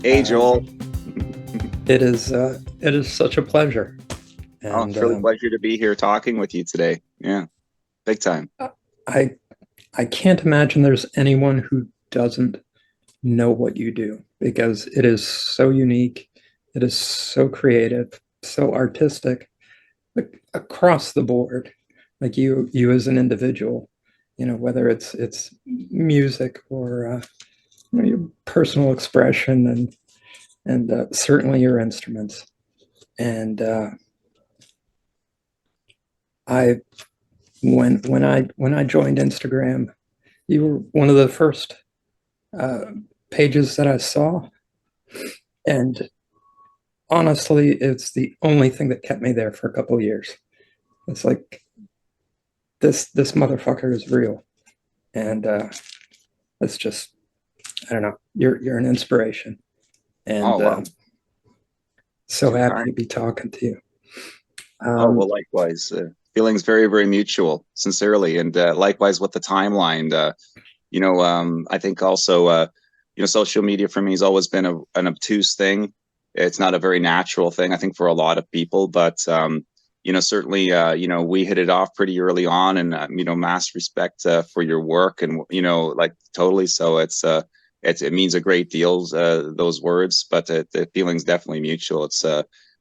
Hey, Joel. It is such a pleasure, Oh, and it's really a pleasure to be here talking with you today. Yeah, big time. I I can't imagine there's anyone who doesn't know what you do because it is so unique, it is so creative, so artistic, like, across the board. Like you as an individual, whether it's music or your personal expression and certainly your instruments. And I when I joined Instagram, you were one of the first uh, pages that I saw, and honestly, it's the only thing that kept me there for a couple of years. It's like this motherfucker is real, and it's just I don't know. You're an inspiration, Oh, and well, so too happy kind. to be talking to you. Oh, Um, well, likewise. Feelings very, very mutual, sincerely, and likewise with the timeline. I think also, social media for me has always been an obtuse thing. It's not a very natural thing, I think, for a lot of people, but certainly, we hit it off pretty early on, and mass respect for your work, and like totally. So it means a great deal, those words, but the feeling's definitely mutual. It's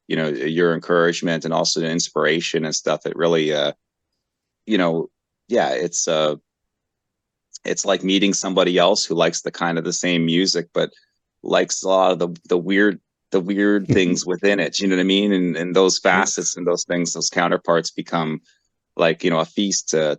your encouragement and also the inspiration and stuff. It really, you know, yeah, it's like meeting somebody else who likes the kind of the same music, but likes a lot of the weird things within it. You know what I mean? And those facets and those things, those counterparts become like a feast to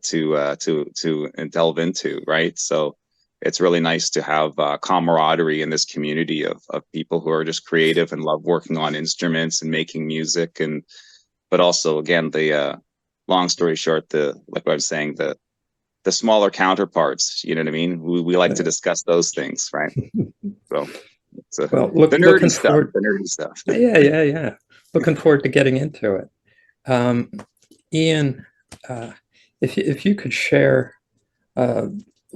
delve into, right? So it's really nice to have camaraderie in this community of people who are just creative and love working on instruments and making music, and but also again the long story short, the like what I was saying, the smaller counterparts. You know what I mean? We like to discuss those things, right? So it's well, the nerdy looking stuff, forward. the nerdy stuff. Yeah. Looking forward to getting into it. Um, Ian, uh, if you could share uh,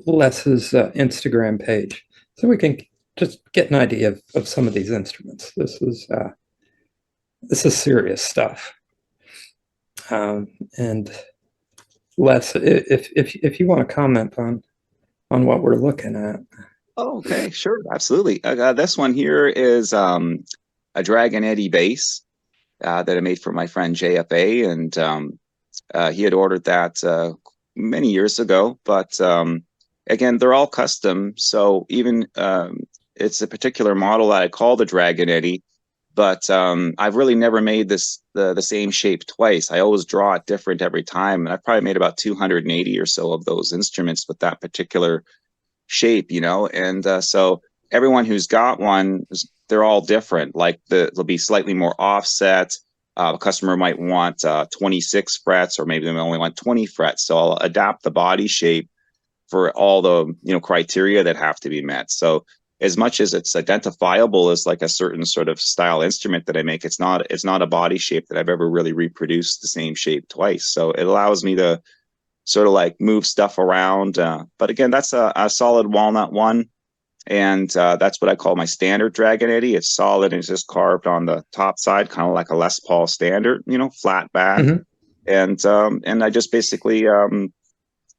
Les's Instagram page, so we can just get an idea of some of these instruments. This is serious stuff. And Les, if you want to comment on what we're looking at. Oh, okay, sure, absolutely. This one here is a Dragon Eddy bass that I made for my friend JFA, and he had ordered that many years ago. But again, they're all custom, so even it's a particular model that I call the Dragon Eddy. But I've really never made the same shape twice. I always draw it different every time, and I've probably made about 280 or so of those instruments with that particular shape, and so everyone who's got one, they're all different. Like they'll be slightly more offset. A customer might want 26 frets, or maybe they only want 20 frets. So I'll adapt the body shape for all the criteria that have to be met. So as much as it's identifiable as like a certain sort of style instrument that I make, it's not a body shape that I've ever really reproduced the same shape twice. So it allows me to sort of like move stuff around. But again, that's a solid walnut one. And that's what I call my standard Dragon Eddy. It's solid and it's just carved on the top side, kind of like a Les Paul standard, flat back. Mm-hmm. And I just basically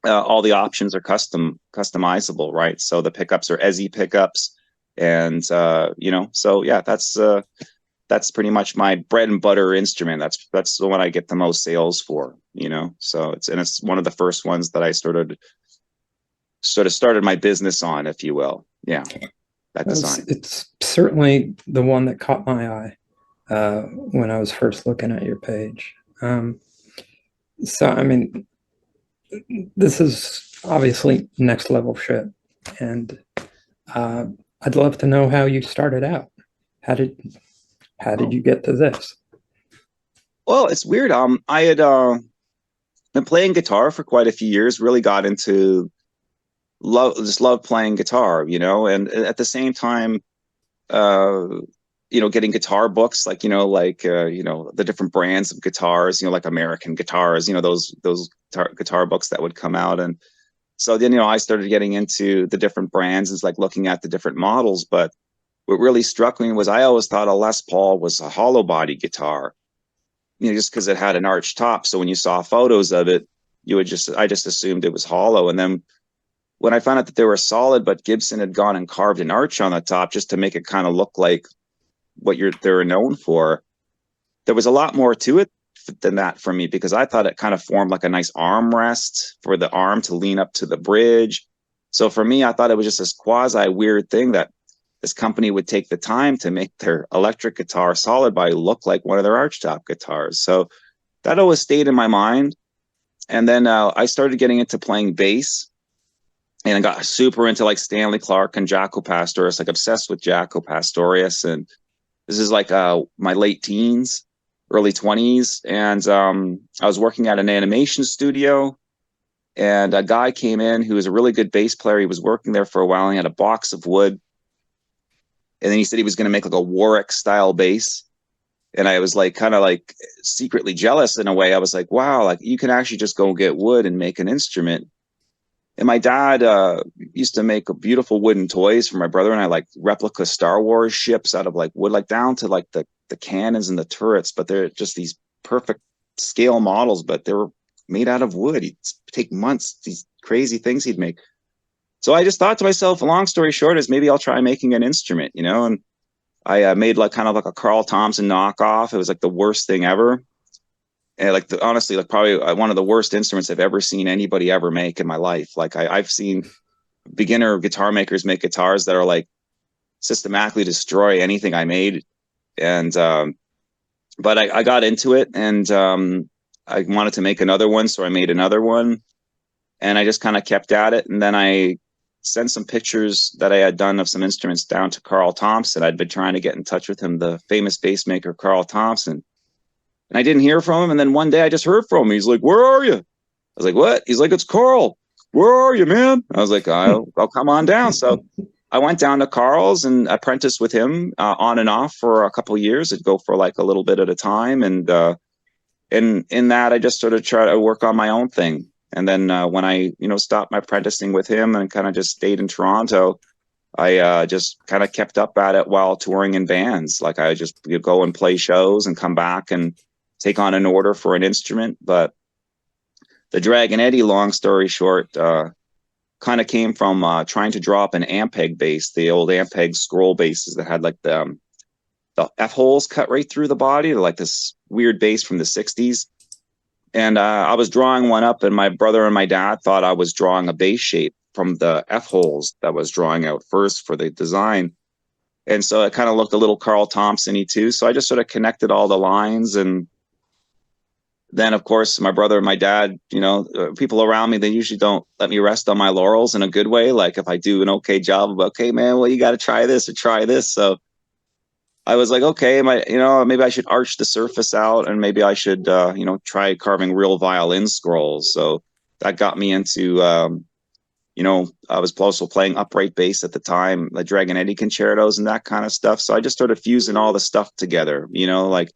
all the options are customizable, right? So the pickups are EZI pickups, and so yeah, that's pretty much my bread and butter instrument. That's the one I get the most sales for, So it's one of the first ones that I sort of started my business on, if you will. Yeah, that design. It's certainly the one that caught my eye when I was first looking at your page. So, I mean, this is obviously next level shit, and uh, I'd love to know how you started out. How did how did Oh, you get to this? well, it's weird. I had been playing guitar for quite a few years. Really got into love playing guitar, and at the same time, uh, getting guitar books, like the different brands of guitars, like American guitars, those guitar books that would come out. And so then I started getting into the different brands and like looking at the different models. But what really struck me was I always thought a Les Paul was a hollow body guitar, just because it had an arched top. So when you saw photos of it, I just assumed it was hollow. And then when I found out that they were solid, but Gibson had gone and carved an arch on the top just to make it kind of look like what they're known for, there was a lot more to it than that for me, because I thought it kind of formed like a nice armrest for the arm to lean up to the bridge. So for me, I thought it was just this quasi weird thing that this company would take the time to make their electric guitar solid body look like one of their archtop guitars. So that always stayed in my mind. And then I started getting into playing bass, and I got super into like Stanley Clarke and Jaco Pastorius, like obsessed with Jaco Pastorius. And this is like my late teens, early 20s. And I was working at an animation studio, and a guy came in who was a really good bass player. He was working there for a while, and he had a box of wood. And then he said he was going to make like a Warwick style bass. And I was like, kind of like secretly jealous in a way. I was like, wow, like you can actually just go get wood and make an instrument. And my dad used to make beautiful wooden toys for my brother and I, like replica Star Wars ships out of like wood, like down to like the cannons and the turrets. But they're just these perfect scale models, but they were made out of wood. He'd take months, these crazy things he'd make. So I just thought to myself, long story short, is maybe I'll try making an instrument, and I made like kind of like a Carl Thompson knockoff. It was like the worst thing ever. And like honestly, like probably one of the worst instruments I've ever seen anybody ever make in my life. Like I've seen beginner guitar makers make guitars that are like systematically destroy anything I made. And but I got into it, and I wanted to make another one, so I made another one, and I just kind of kept at it. And then I sent some pictures that I had done of some instruments down to Carl Thompson. I'd been trying to get in touch with him, the famous bass maker Carl Thompson. And I didn't hear from him. And then one day I just heard from him. He's like, "Where are you?" I was like, "What?" He's like, "It's Carl. Where are you, man?" I was like, I'll come on down. So I went down to Carl's and apprenticed with him on and off for a couple of years. It'd go for like a little bit at a time. And in that, I just sort of try to work on my own thing. And then when I, stopped my apprenticing with him and kind of just stayed in Toronto, I just kind of kept up at it while touring in bands. Like I just go and play shows and come back and take on an order for an instrument. But the Dragon Eddy, long story short, kind of came from trying to draw up an Ampeg bass, the old Ampeg scroll basses that had like the F holes cut right through the body, like this weird bass from the 60s. And I was drawing one up, and my brother and my dad thought I was drawing a bass shape from the F holes that was drawing out first for the design. And so it kind of looked a little Carl Thompson-y too. So I just sort of connected all the lines. And then, of course, my brother and my dad, people around me, they usually don't let me rest on my laurels in a good way. Like if I do an okay job, okay, man, well, you got to try this or try this. So I was like, okay, maybe I should arch the surface out, and maybe I should, try carving real violin scrolls. So that got me into, I was also playing upright bass at the time, the Dragon Eddy concertos and that kind of stuff. So I just started fusing all the stuff together, like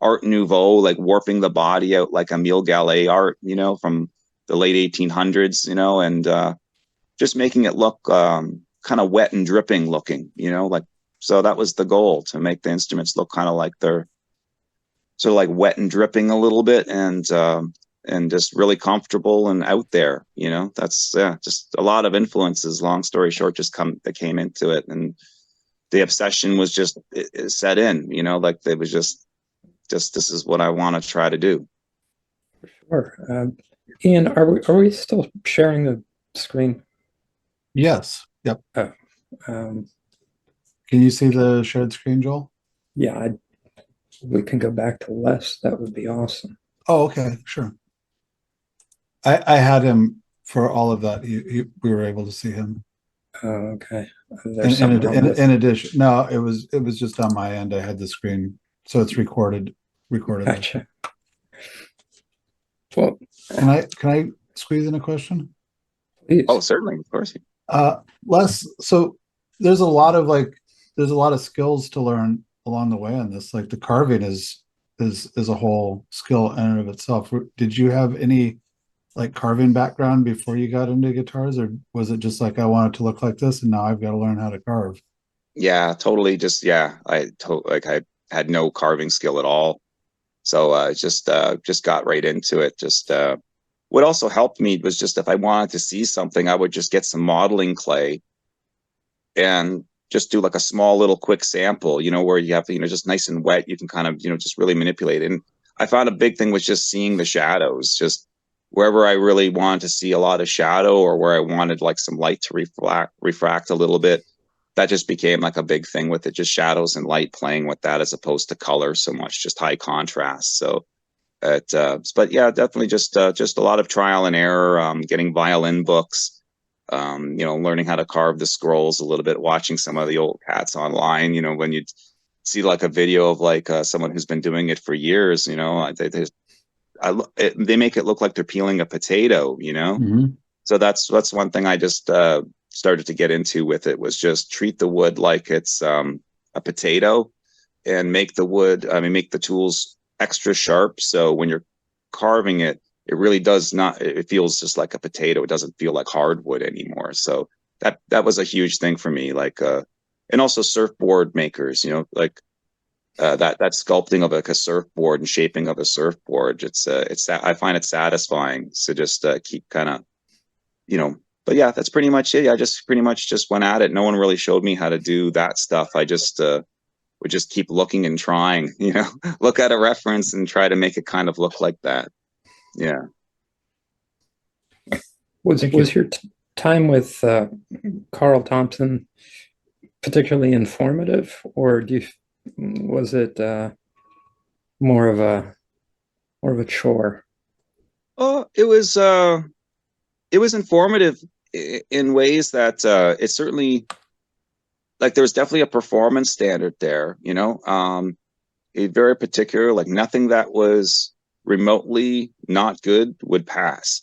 Art Nouveau, like warping the body out like Emile Gallé art, from the late 1800s, and just making it look kind of wet and dripping looking, like. So that was the goal, to make the instruments look kind of like they're sort of like wet and dripping a little bit, and just really comfortable and out there. That's just a lot of influences. Long story short, that came into it, and the obsession was just it set in. Like it was just this is what I want to try to do. Sure. Ian, are we still sharing the screen? Yes. Yep. Oh, Can you see the shared screen, Joel? yeah, we can go back to Les. That would be awesome. Oh, okay, sure. I had him for all of that. We were able to see him. Oh, okay. There's something wrong with In addition, no, it was just on my end. I had the screen, so it's recorded. Gotcha. Well, Can I squeeze in a question? please. Oh, certainly, of course. Les, so there's a lot of skills to learn along the way on this. Like the carving is a whole skill in and of itself. Did you have any like carving background before you got into guitars, or was it just like I want it to look like this and now I've got to learn how to carve? Yeah, totally. Just yeah, like I had no carving skill at all. So just got right into it. Just what also helped me was just if I wanted to see something, I would just get some modeling clay and just do like a small little quick sample, where you have, just nice and wet. You can kind of, just really manipulate it. And I found a big thing was just seeing the shadows, just wherever I really wanted to see a lot of shadow or where I wanted like some light to refract a little bit. That just became like a big thing with it, just shadows and light playing with that as opposed to color so much, just high contrast. So but yeah, definitely just a lot of trial and error, getting violin books, learning how to carve the scrolls a little bit, watching some of the old cats online. When you see like a video of like someone who's been doing it for years, they make it look like they're peeling a potato. Mm-hmm. So that's one thing I just started to get into with it was just treat the wood like it's a potato and make the tools extra sharp. So when you're carving it, it really does not, it feels just like a potato. It doesn't feel like hardwood anymore. So that was a huge thing for me. Like, and also surfboard makers, like, that sculpting of like a surfboard and shaping of a surfboard. I find it satisfying to just keep kind of, you know, but yeah, that's pretty much it. I just pretty much just went at it. No one really showed me how to do that stuff. I just, would just keep looking and trying, look at a reference and try to make it kind of look like that. Yeah. Thank you. Was your time with Carl Thompson particularly informative, or was it more of a chore? Oh, it was informative in ways that it certainly, like, there was definitely a performance standard there, a very particular, like nothing that was remotely not good would pass.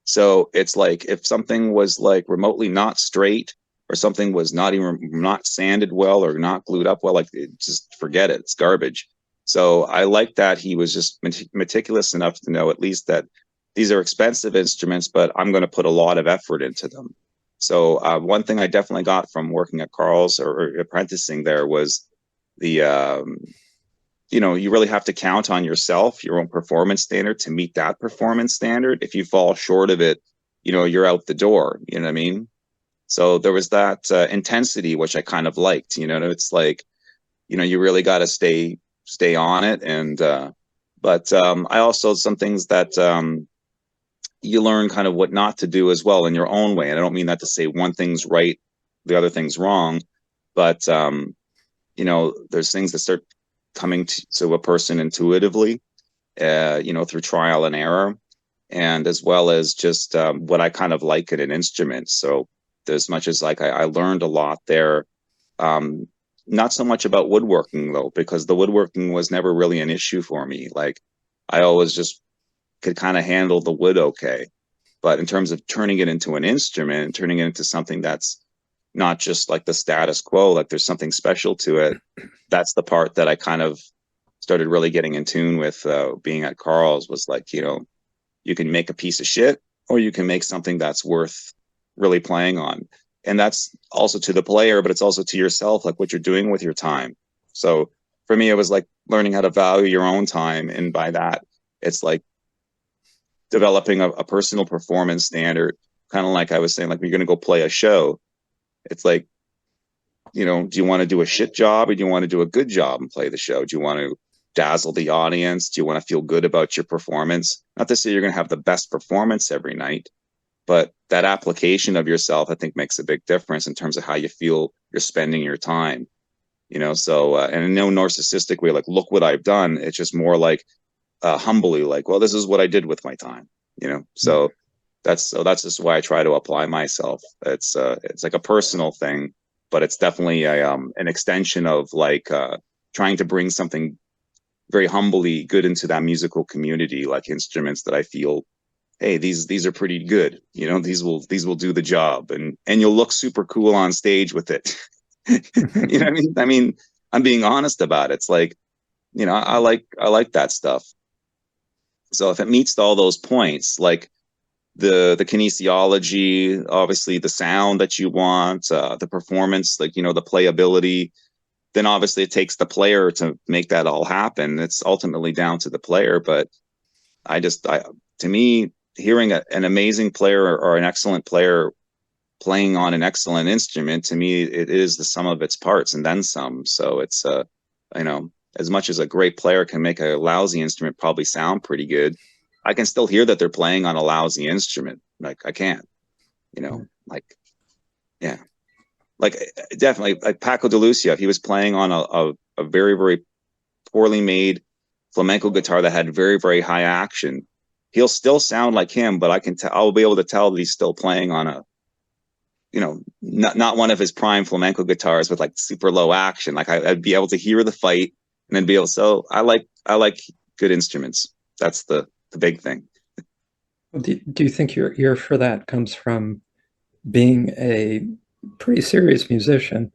So it's like if something was like remotely not straight or something was not sanded well or not glued up well, like just forget it. It's garbage. So I like that he was just meticulous enough to know at least that these are expensive instruments, but I'm going to put a lot of effort into them. So one thing I definitely got from working at Carl's or apprenticing there was the you really have to count on yourself, your own performance standard to meet that performance standard. If you fall short of it, you're out the door. You know what I mean? So there was that intensity, which I kind of liked. It's like, you really got to stay on it. And but I also some things that you learn kind of what not to do as well in your own way. And I don't mean that to say one thing's right, the other thing's wrong, but there's things that start coming to a person intuitively, through trial and error, and as well as just what I kind of like in an instrument. So as much as like I learned a lot there, not so much about woodworking though, because the woodworking was never really an issue for me. Like I always just could kind of handle the wood okay. But in terms of turning it into an instrument, turning it into something that's not just like the status quo, like there's something special to it. That's the part that I kind of started really getting in tune with being at Carl's was like, you can make a piece of shit or you can make something that's worth really playing on. And that's also to the player, but it's also to yourself, like what you're doing with your time. So for me, it was like learning how to value your own time. And by that, it's like developing a personal performance standard, kind of like I was saying, like, you're going to go play a show. It's like, do you want to do a shit job or do you want to do a good job and play the show? Do you want to dazzle the audience? Do you want to feel good about your performance? Not to say you're going to have the best performance every night, but that application of yourself, I think, makes a big difference in terms of how you feel you're spending your time. So, and in no narcissistic way, like, look what I've done. It's just more like humbly, like, well, this is what I did with my time, So that's just why I try to apply myself. It's like a personal thing, but it's definitely an extension of like trying to bring something very humbly good into that musical community, like instruments that I feel, hey, these are pretty good. These will do the job, and you'll look super cool on stage with it. You know what I mean? I mean, I'm being honest about it. It's like, I like that stuff. So if it meets all those points, like, the kinesiology, obviously the sound that you want, the performance, like, the playability. Then obviously it takes the player to make that all happen. It's ultimately down to the player. But to me, hearing an amazing player or an excellent player playing on an excellent instrument, to me, it is the sum of its parts and then some. So it's, as much as a great player can make a lousy instrument probably sound pretty good, I can still hear that they're playing on a lousy instrument. Like I can't, like, yeah. Like definitely, like Paco de Lucia, if he was playing on a very, very poorly made flamenco guitar that had very, very high action, he'll still sound like him, but I'll be able to tell that he's still playing on a, not one of his prime flamenco guitars with like super low action. Like I'd be able to hear the fight and then be able. So I like good instruments. That's the big thing. Do you think your ear for that comes from being a pretty serious musician?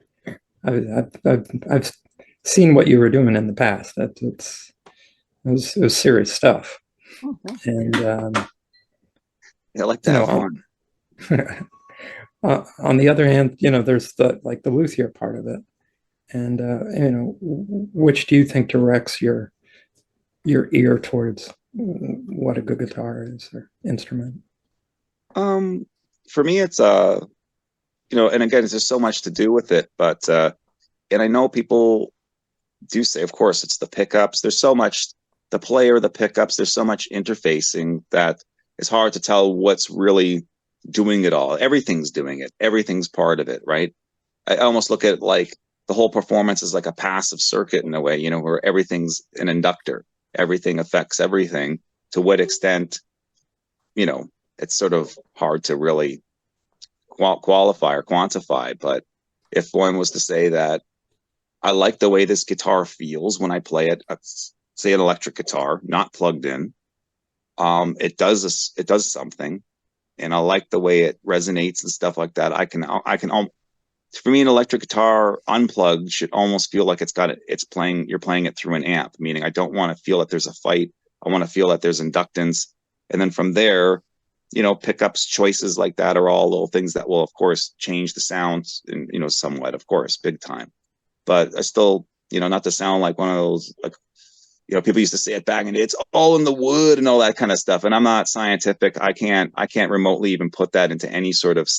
I've seen what you were doing in the past. It was serious stuff. And I like to have fun. On the other hand, there's the luthier part of it, and which do you think directs your ear towards what a good guitar is or instrument? For me, it's and again, it's just so much to do with it. But and I know people do say, of course, it's the pickups. There's so much the player, the pickups. There's so much interfacing that it's hard to tell what's really doing it all. Everything's doing it. Everything's part of it, right? I almost look at it like the whole performance is like a passive circuit in a way, where everything's an inductor. Everything affects everything. To what extent, it's sort of hard to really qualify or quantify. But if one was to say that I like the way this guitar feels when I play it, say an electric guitar, not plugged in, it does something, and I like the way it resonates and stuff like that. For me, an electric guitar unplugged should almost feel like you're playing it through an amp, meaning I don't want to feel that there's a fight. I want to feel that there's inductance. And then from there, pickups, choices like that are all little things that will, of course, change the sounds and, somewhat, of course, big time. But I still, not to sound like one of those, like, people used to say it back and it's all in the wood and all that kind of stuff. And I'm not scientific. I can't remotely even put that into any sort of,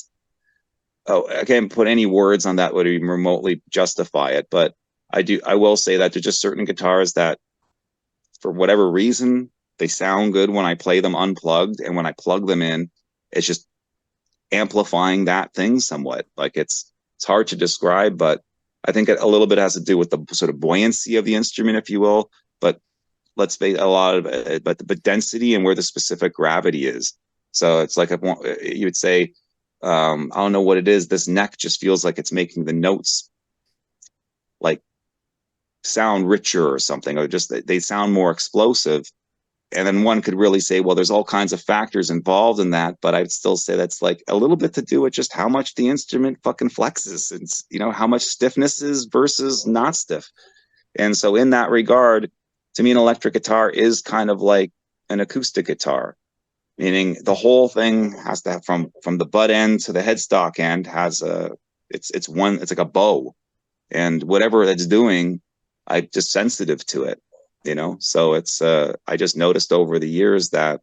I can't put any words on that would even remotely justify it. But I will say that there's just certain guitars that, for whatever reason, they sound good when I play them unplugged, and when I plug them in, it's just amplifying that thing somewhat. Like it's hard to describe, but I think a little bit has to do with the sort of buoyancy of the instrument, if you will. But let's say a lot of it, but density and where the specific gravity is. So it's like you would say, I don't know what it is. This neck just feels like it's making the notes like sound richer or something, or just they sound more explosive. And then one could really say, well, there's all kinds of factors involved in that, but I'd still say that's like a little bit to do with just how much the instrument fucking flexes and, how much stiffness is versus not stiff. And so in that regard, to me, an electric guitar is kind of like an acoustic guitar, meaning the whole thing has to have from the butt end to the headstock end it's like a bow, and whatever that's doing, I'm just sensitive to it. So it's I just noticed over the years that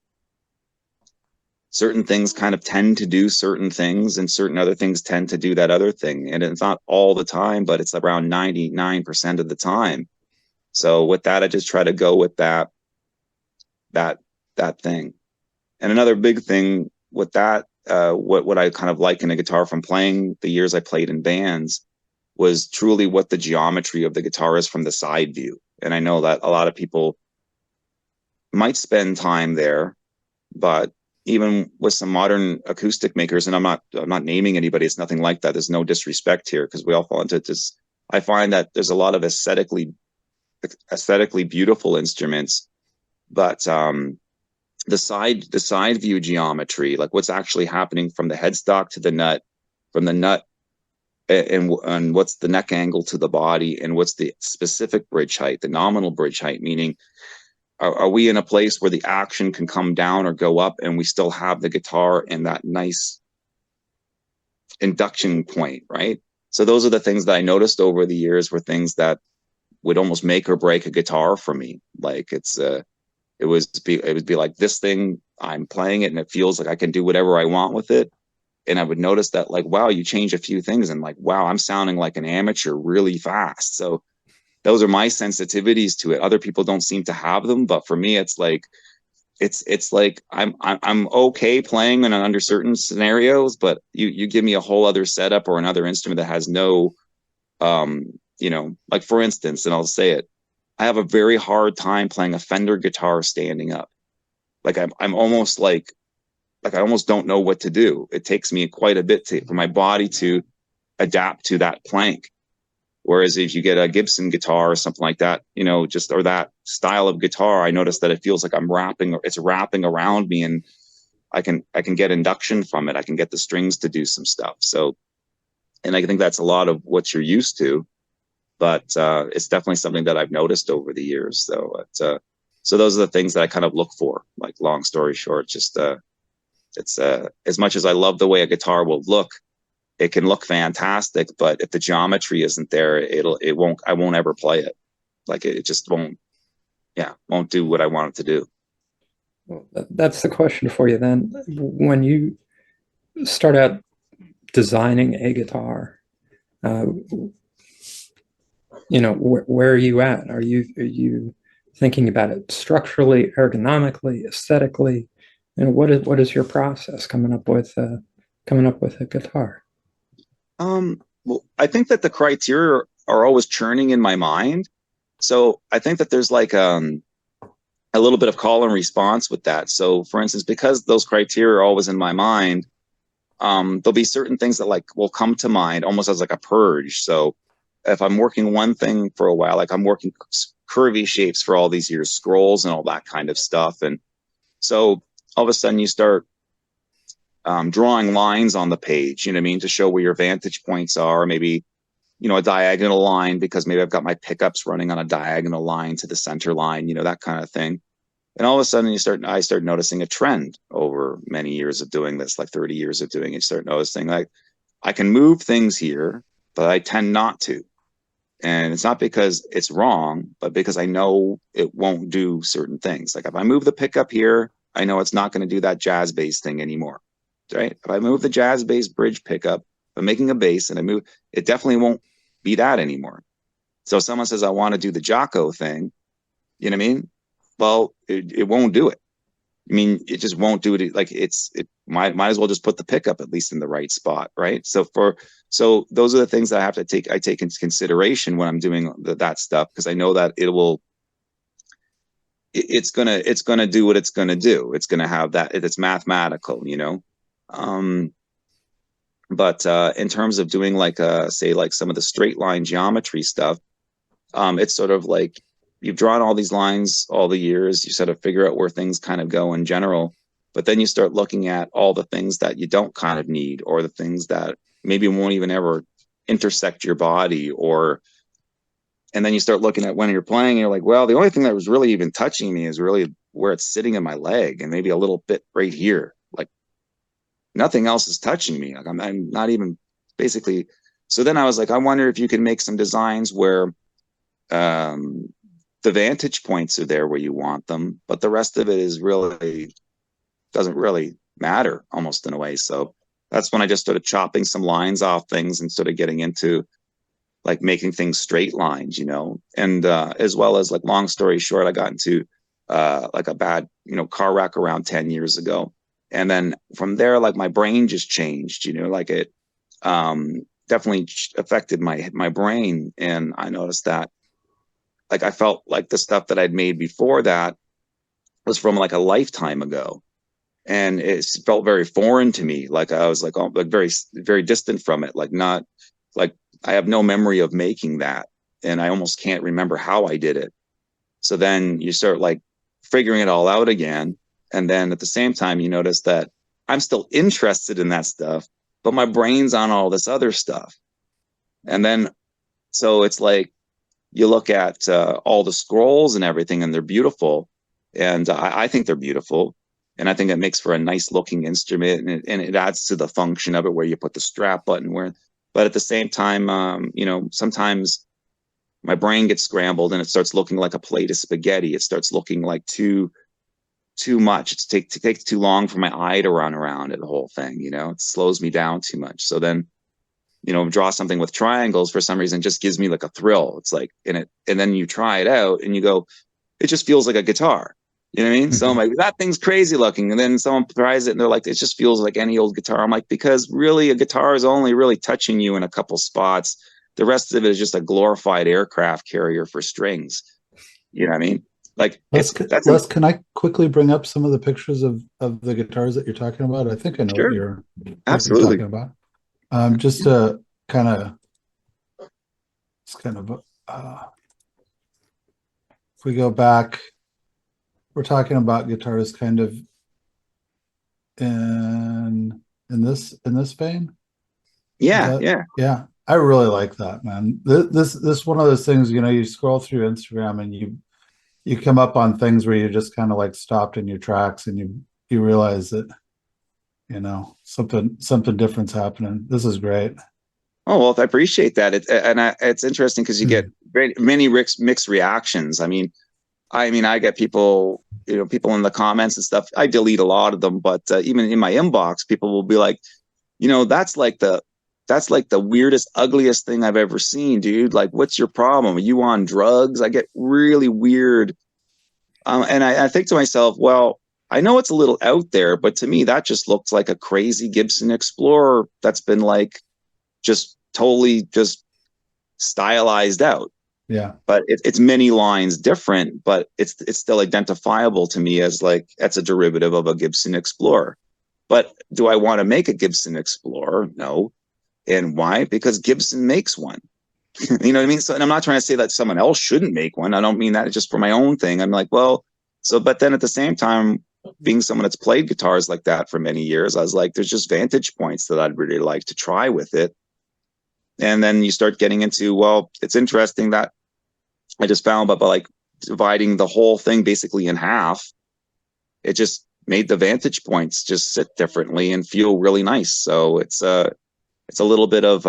certain things kind of tend to do certain things and certain other things tend to do that other thing, and it's not all the time, but it's around 99% of the time. So with that, I just try to go with that thing. And another big thing with that, what I kind of like in a guitar from playing the years I played in bands, was truly what the geometry of the guitar is from the side view. And I know that a lot of people might spend time there, but even with some modern acoustic makers, and I'm not naming anybody, it's nothing like that. There's no disrespect here, because we all fall into this. I find that there's a lot of aesthetically beautiful instruments, but the side view geometry, like what's actually happening from the headstock to the nut, from the nut and what's the neck angle to the body, and what's the specific bridge height, the nominal bridge height, meaning are we in a place where the action can come down or go up and we still have the guitar in that nice induction point, right? So those are the things that I noticed over the years were things that would almost make or break a guitar for me. Like it would be like, this thing, I'm playing it and it feels like I can do whatever I want with it. And I would notice that, like, wow, you change a few things and like, wow, I'm sounding like an amateur really fast. So those are my sensitivities to it. Other people don't seem to have them, but for me, it's like it's like I'm okay playing in under certain scenarios, but you give me a whole other setup or another instrument that has no like for instance, and I'll say it, I have a very hard time playing a Fender guitar standing up. Like I'm almost like I almost don't know what to do. It takes me quite a bit for my body to adapt to that plank. Whereas if you get a Gibson guitar or something like that, or that style of guitar, I notice that it feels like it's wrapping around me, and I can get induction from it. I can get the strings to do some stuff. So, and I think that's a lot of what you're used to, but it's definitely something that I've noticed over the years. So those are the things that I kind of look for. Like, long story short, just it's as much as I love the way a guitar will look, it can look fantastic, but if the geometry isn't there, I won't ever play it. Like it just won't do what I want it to do. Well, that's the question for you then. When you start out designing a guitar, where are you at? Are you thinking about it structurally, ergonomically, aesthetically? What is your process coming up with a guitar? Well, I think that the criteria are always churning in my mind. So I think that there's like a little bit of call and response with that. So for instance, because those criteria are always in my mind, there'll be certain things that like will come to mind almost as like a purge. So if I'm working one thing for a while, like I'm working curvy shapes for all these years, scrolls and all that kind of stuff. And so all of a sudden you start drawing lines on the page, you know what I mean, to show where your vantage points are, maybe, a diagonal line, because maybe I've got my pickups running on a diagonal line to the center line, that kind of thing. And all of a sudden I start noticing a trend over many years of doing this, like 30 years of doing it. You start noticing like I can move things here, but I tend not to. And it's not because it's wrong, but because I know it won't do certain things. Like if I move the pickup here, I know it's not going to do that jazz bass thing anymore. Right? If I move the jazz bass bridge pickup, if I'm making a bass and I move, it definitely won't be that anymore. So if someone says I want to do the Jocko thing, you know what I mean? Well, it won't do it. I mean, it just won't do it. Like it might as well just put the pickup at least in the right spot, right? So those are the things that I take into consideration when I'm doing that stuff, because I know that it's gonna do what it's gonna do. It's gonna have that. It's mathematical, But in terms of doing like say like some of the straight line geometry stuff, it's sort of like you've drawn all these lines all the years. You sort of figure out where things kind of go in general, but then you start looking at all the things that you don't kind of need, or the things that maybe won't even ever intersect your body, and then you start looking at when you're playing, and you're like, well, the only thing that was really even touching me is really where it's sitting in my leg, and maybe a little bit right here. Like nothing else is touching me. Like I'm not even basically. So then I was like, I wonder if you can make some designs where the vantage points are there where you want them, but the rest of it is really doesn't really matter, almost, in a way. So that's when I just started chopping some lines off things and started getting into like making things straight lines, and as well as, like, long story short, I got into like a bad, car wreck around 10 years ago. And then from there, like my brain just changed, like it definitely affected my brain. And I noticed that, like, I felt like the stuff that I'd made before that was from like a lifetime ago. And it felt very foreign to me. Like I was like, oh, like very, very distant from it. Like not like I have no memory of making that. And I almost can't remember how I did it. So then you start like figuring it all out again. And then at the same time, you notice that I'm still interested in that stuff, but my brain's on all this other stuff. And then, so it's like, you look at all the scrolls and everything, and they're beautiful. And I think they're beautiful. And I think it makes for a nice looking instrument, and it adds to the function of it where you put the strap button where, but at the same time, sometimes my brain gets scrambled and it starts looking like a plate of spaghetti. It starts looking like too much. It takes too long for my eye to run around it, the whole thing, it slows me down too much. So then, draw something with triangles for some reason just gives me like a thrill. It's like and then you try it out and you go, it just feels like a guitar. You know what I mean? So I'm like, that thing's crazy looking. And then someone tries it and they're like, it just feels like any old guitar. I'm like, because really a guitar is only really touching you in a couple spots. The rest of it is just a glorified aircraft carrier for strings. You know what I mean? Like Les, can I quickly bring up some of the pictures of the guitars that you're talking about? I think I know sure. what you're Absolutely. talking about. Just to kind of, if we go back, we're talking about guitars kind of in this vein. Yeah. I really like that, man. This one of those things, you scroll through Instagram and you come up on things where you just kind of like stopped in your tracks and you realize that something different's happening. This is great. Oh, well, I appreciate that. It's interesting because you get many mixed reactions. I mean, I get people, people in the comments and stuff. I delete a lot of them, but even in my inbox, people will be like, that's like the weirdest, ugliest thing I've ever seen, dude. Like, what's your problem? Are you on drugs? I get really weird. And I think to myself, well, I know it's a little out there, but to me, that just looks like a crazy Gibson Explorer that's been like just totally just stylized out. Yeah. But it's many lines different, but it's still identifiable to me as like that's a derivative of a Gibson Explorer. But do I want to make a Gibson Explorer? No. And why? Because Gibson makes one. You know what I mean? So, and I'm not trying to say that someone else shouldn't make one. I don't mean that. It's just for my own thing. I'm like, well, but then at the same time, being someone that's played guitars like that for many years, I was like, there's just vantage points that I'd really like to try with it. And then you start getting into, well, it's interesting that I just found by like dividing the whole thing basically in half, it just made the vantage points just sit differently and feel really nice. So it's a little bit of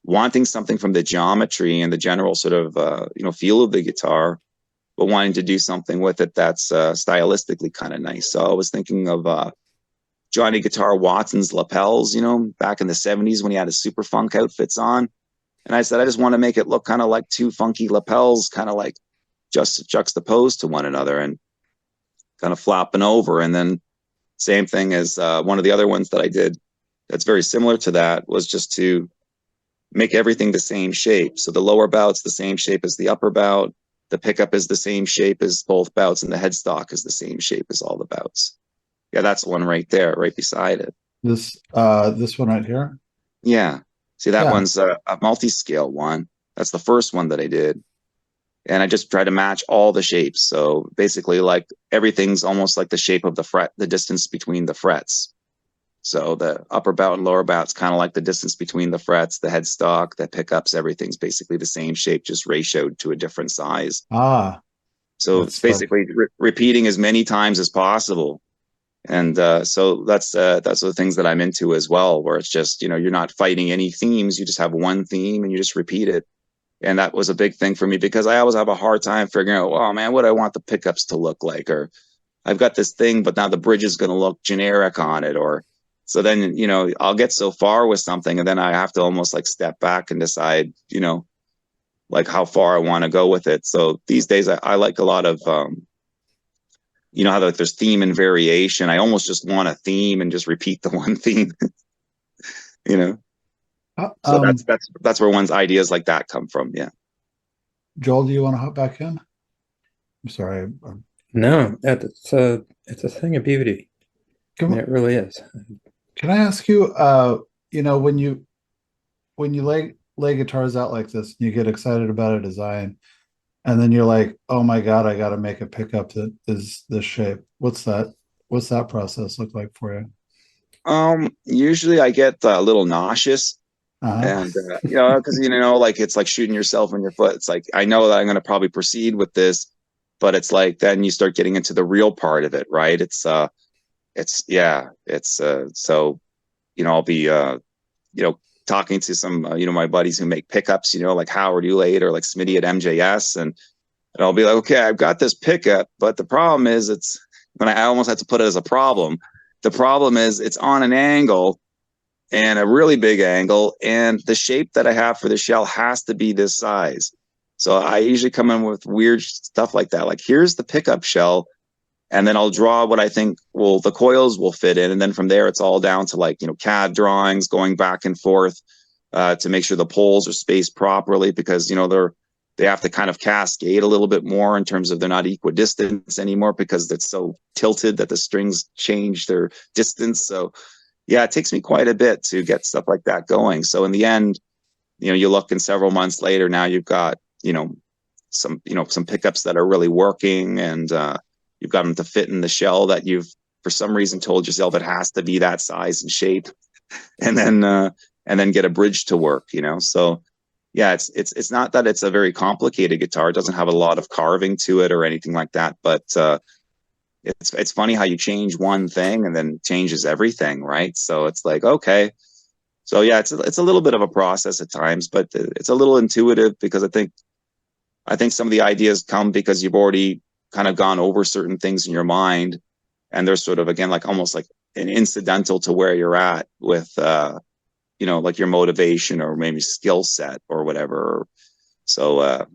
wanting something from the geometry and the general sort of feel of the guitar, but wanting to do something with it that's stylistically kind of nice. So I was thinking of Johnny Guitar Watson's lapels, back in the 70s when he had his super funk outfits on. And I said, I just want to make it look kind of like two funky lapels, kind of like just juxtaposed to one another and kind of flopping over. And then same thing as one of the other ones that I did that's very similar to that was just to make everything the same shape. So the lower bout's the same shape as the upper bout. The pickup is the same shape as both bouts, and the headstock is the same shape as all the bouts. Yeah, that's one right there, right beside it. This one right here? Yeah. See, that one's a multi-scale one. That's the first one that I did. And I just try to match all the shapes. So basically, like everything's almost like the shape of the fret, the distance between the frets. So the upper bout and lower bout's kind of like the distance between the frets, the headstock, the pickups, everything's basically the same shape, just ratioed to a different size. So it's basically repeating as many times as possible. And so that's the things that I'm into as well, where it's just, you're not fighting any themes. You just have one theme and you just repeat it. And that was a big thing for me because I always have a hard time figuring out, oh man, what do I want the pickups to look like? Or I've got this thing, but now the bridge is going to look generic on it. Or so then, I'll get so far with something and then I have to almost like step back and decide, like how far I want to go with it. So these days I like a lot of, how there's theme and variation. I almost just want a theme and just repeat the one theme, So that's where one's ideas like that come from. Yeah. Joel, do you want to hop back in? I'm sorry. No, it's a thing of beauty. It really is. Can I ask you, when you lay guitars out like this, and you get excited about a design, and then you're like, oh my God, I got to make a pickup that is this shape. What's that process look like for you? Usually I get a little nauseous. And because like it's like shooting yourself in your foot. It's like I know that I'm going to probably proceed with this, but it's like then you start getting into the real part of it, right? So I'll be talking to some my buddies who make pickups, like Howard Ulate or like Smitty at MJS, and I'll be like, okay, I've got this pickup, but the problem is when I almost had to put it as a problem. The problem is it's on an angle, and a really big angle, and the shape that I have for the shell has to be this size. So I usually come in with weird stuff like that. Like, here's the pickup shell, and then I'll draw what I think the coils will fit in. And then from there, it's all down to like, CAD drawings, going back and forth to make sure the poles are spaced properly, because, they have to kind of cascade a little bit more in terms of they're not equidistant anymore because it's so tilted that the strings change their distance. So yeah, it takes me quite a bit to get stuff like that going. So in the end, you look in several months later, now you've got, some pickups that are really working, and you've got them to fit in the shell that you've for some reason told yourself it has to be that size and shape, and then get a bridge to work, So yeah, it's not that it's a very complicated guitar. It doesn't have a lot of carving to it or anything like that, but it's funny how you change one thing and then changes everything, right? So it's like, okay. So yeah, it's a little bit of a process at times, but it's a little intuitive, because I think some of the ideas come because you've already kind of gone over certain things in your mind, and they're sort of, again, like almost like an incidental to where you're at with like your motivation or maybe skill set or whatever. So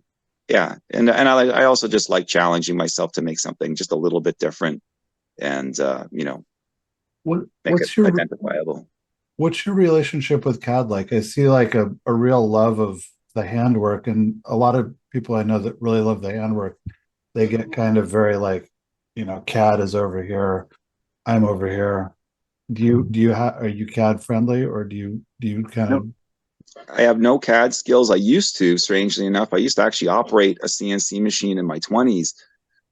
yeah, and I also just like challenging myself to make something just a little bit different, and make What's it your identifiable. what's your relationship with CAD like? I see like a real love of the handwork, and a lot of people I know that really love the handwork, they get kind of very like, CAD is over here, I'm over here. Are you CAD friendly, or do you kind No, of I have no CAD skills. I used to, strangely enough, I used to actually operate a CNC machine in my 20s,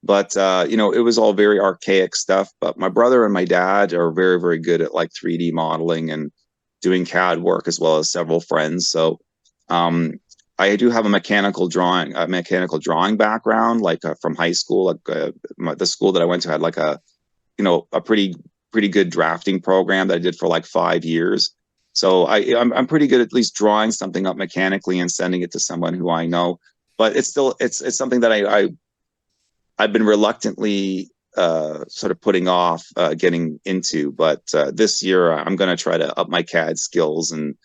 but it was all very archaic stuff. But my brother and my dad are very, very good at like 3D modeling and doing CAD work, as well as several friends. So um, I do have a mechanical drawing background, like from high school. Like the school that I went to had like a pretty good drafting program that I did for like 5 years. So I'm pretty good at least drawing something up mechanically and sending it to someone who I know. But it's something that I've been reluctantly sort of putting off getting into. But this year I'm going to try to up my CAD skills and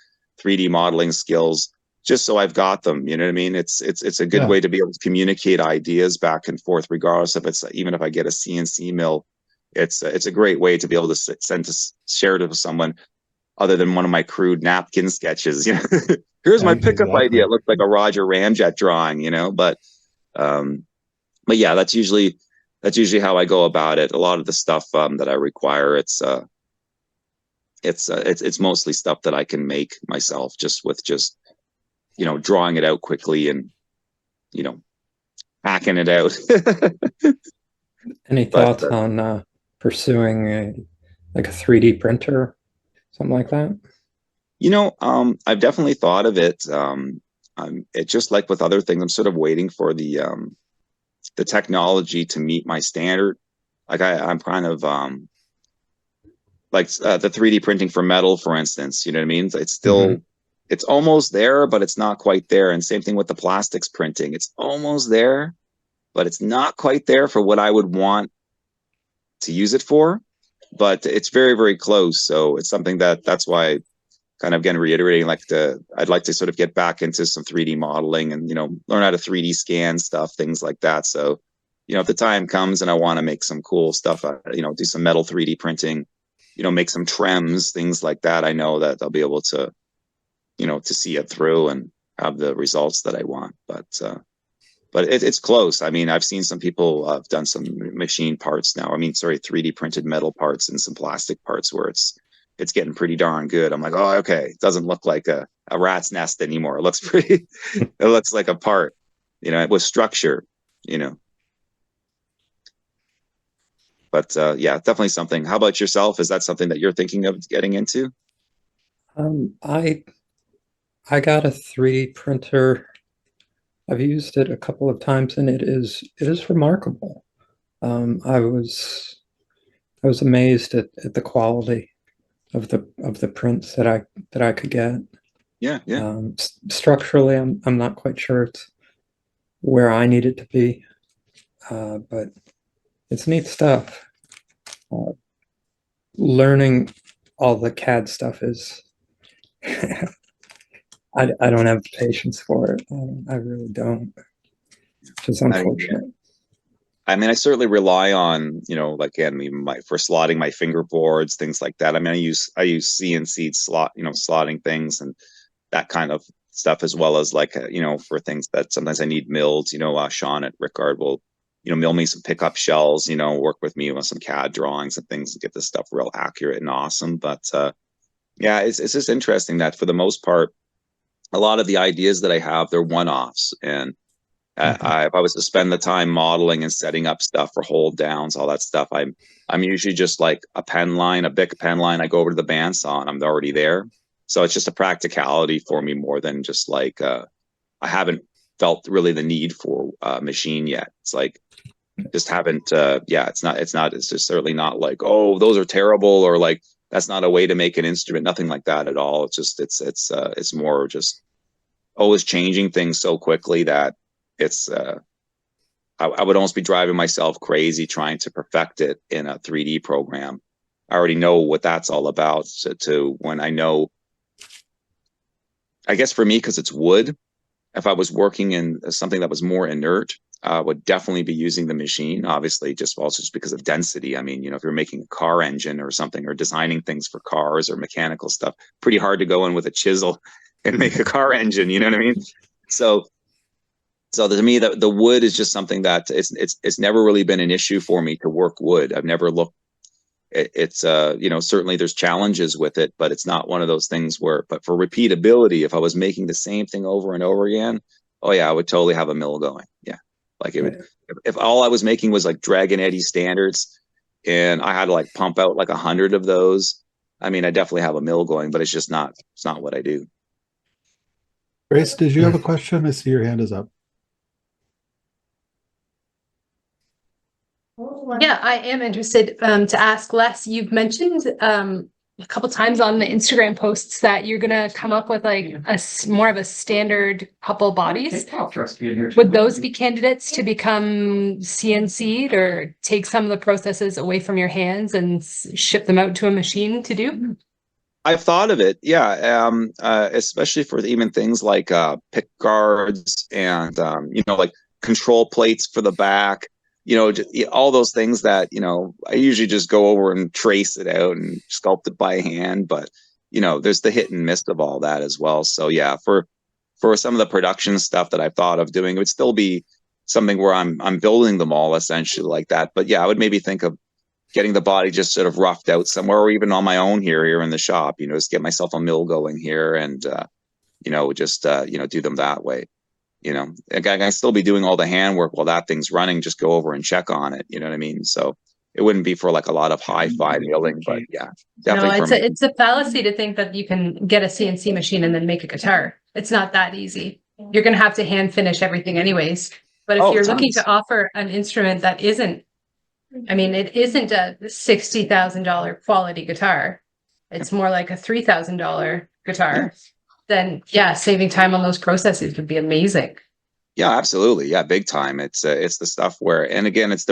3D modeling skills, just so I've got them. You know what I mean? It's a good yeah. way to be able to communicate ideas back and forth, regardless if it's even if I get a CNC mill. It's a great way to be able to share it with someone other than one of my crude napkin sketches. Here's my pickup Exactly. idea. It looks like a Roger Ramjet drawing, um, but yeah, that's usually how I go about it. A lot of the stuff that I require, it's mostly stuff that I can make myself, just with drawing it out quickly and you know hacking it out. Any But thoughts on pursuing like a 3D printer, something like that? I've definitely thought of it. It just like with other things, I'm sort of waiting for the technology to meet my standard. Like I'm kind of like the 3D printing for metal, for instance. You know what I mean? Mm-hmm. It's almost there, but it's not quite there. And same thing with the plastics printing. It's almost there, but it's not quite there for what I would want to use it for. But it's very, very close. So it's something that's why, kind of again reiterating, I'd like to sort of get back into some 3D modeling and learn how to 3D scan stuff, things like that. So if the time comes and I want to make some cool stuff, do some metal 3D printing, make some trims, things like that, I know that I'll be able to to see it through and have the results that I want. But it's close. I mean, I've seen some people have done some machine parts now. I mean, sorry, 3D printed metal parts and some plastic parts where it's getting pretty darn good. I'm like, oh, okay. It doesn't look like a rat's nest anymore. It looks pretty, it looks like a part, with structure, you know. But yeah, definitely something. How about yourself? Is that something that you're thinking of getting into? I got a 3D printer I've used it a couple of times, and it is remarkable. I was amazed at the quality of the prints that I could get. Yeah, yeah. Structurally, I'm not quite sure it's where I need it to be, but it's neat stuff. Learning all the CAD stuff is I don't have the patience for it. I really don't. It's unfortunate. I mean, I certainly rely on, like again, even for slotting my fingerboards, things like that. I mean, I use CNC slotting things and that kind of stuff, as well as like, for things that sometimes I need milled. Sean at Rickard will, mill me some pickup shells. Work with me with some CAD drawings and things to get this stuff real accurate and awesome. But yeah, it's just interesting that for the most part, a lot of the ideas that I have, they're one-offs. And if I was to spend the time modeling and setting up stuff for hold downs, all that stuff, I'm usually just like a pen line, a big pen line. I go over to the bandsaw and I'm already there. So it's just a practicality for me more than just like I haven't felt really the need for a machine yet. It's like just haven't. It's just certainly not like, oh, those are terrible, or like that's not a way to make an instrument. Nothing like that at all. It's just it's more just always changing things so quickly that it's I would almost be driving myself crazy trying to perfect it in a 3D program. I already know what that's all about. To when I know, I guess for me, because it's wood, if I was working in something that was more inert, I would definitely be using the machine. Obviously, just also just because of density. I mean, if you're making a car engine or something, or designing things for cars or mechanical stuff, pretty hard to go in with a chisel and make a car engine. You know what I mean? So to me, the wood is just something that it's never really been an issue for me to work wood. I've never looked. It's certainly there's challenges with it, but it's not one of those things where. But for repeatability, if I was making the same thing over and over again, oh yeah, I would totally have a mill going. Yeah, like it would. If all I was making was like Dragon Eddy standards, and I had to like pump out like 100 of those, I mean, I definitely have a mill going, but it's just not. It's not what I do. Grace, did you have a question? I see your hand is up. Yeah, I am interested to ask Les. You've mentioned a couple times on the Instagram posts that you're gonna come up with like more of a standard couple bodies. Would those be candidates to become CNC'd or take some of the processes away from your hands and ship them out to a machine to do? I've thought of it, yeah, especially for even things like pick guards and like control plates for the back. All those things that I usually just go over and trace it out and sculpt it by hand. But there's the hit and miss of all that as well. So yeah, for some of the production stuff that I've thought of doing, it would still be something where I'm building them all essentially like that. But yeah, I would maybe think of getting the body just sort of roughed out somewhere, or even on my own here in the shop. Just get myself a mill going here and just do them that way. I can still be doing all the handwork while that thing's running. Just go over and check on it. You know what I mean? So it wouldn't be for like a lot of hi-fi milling, but yeah, definitely. No, it's a fallacy to think that you can get a CNC machine and then make a guitar. It's not that easy. You're going to have to hand finish everything anyways. But if you're looking to offer an instrument that isn't, it isn't a $60,000 quality guitar. It's more like a $3,000 guitar. Then yeah, saving time on those processes would be amazing. Yeah, absolutely. Yeah, big time. It's the stuff where, and again, it is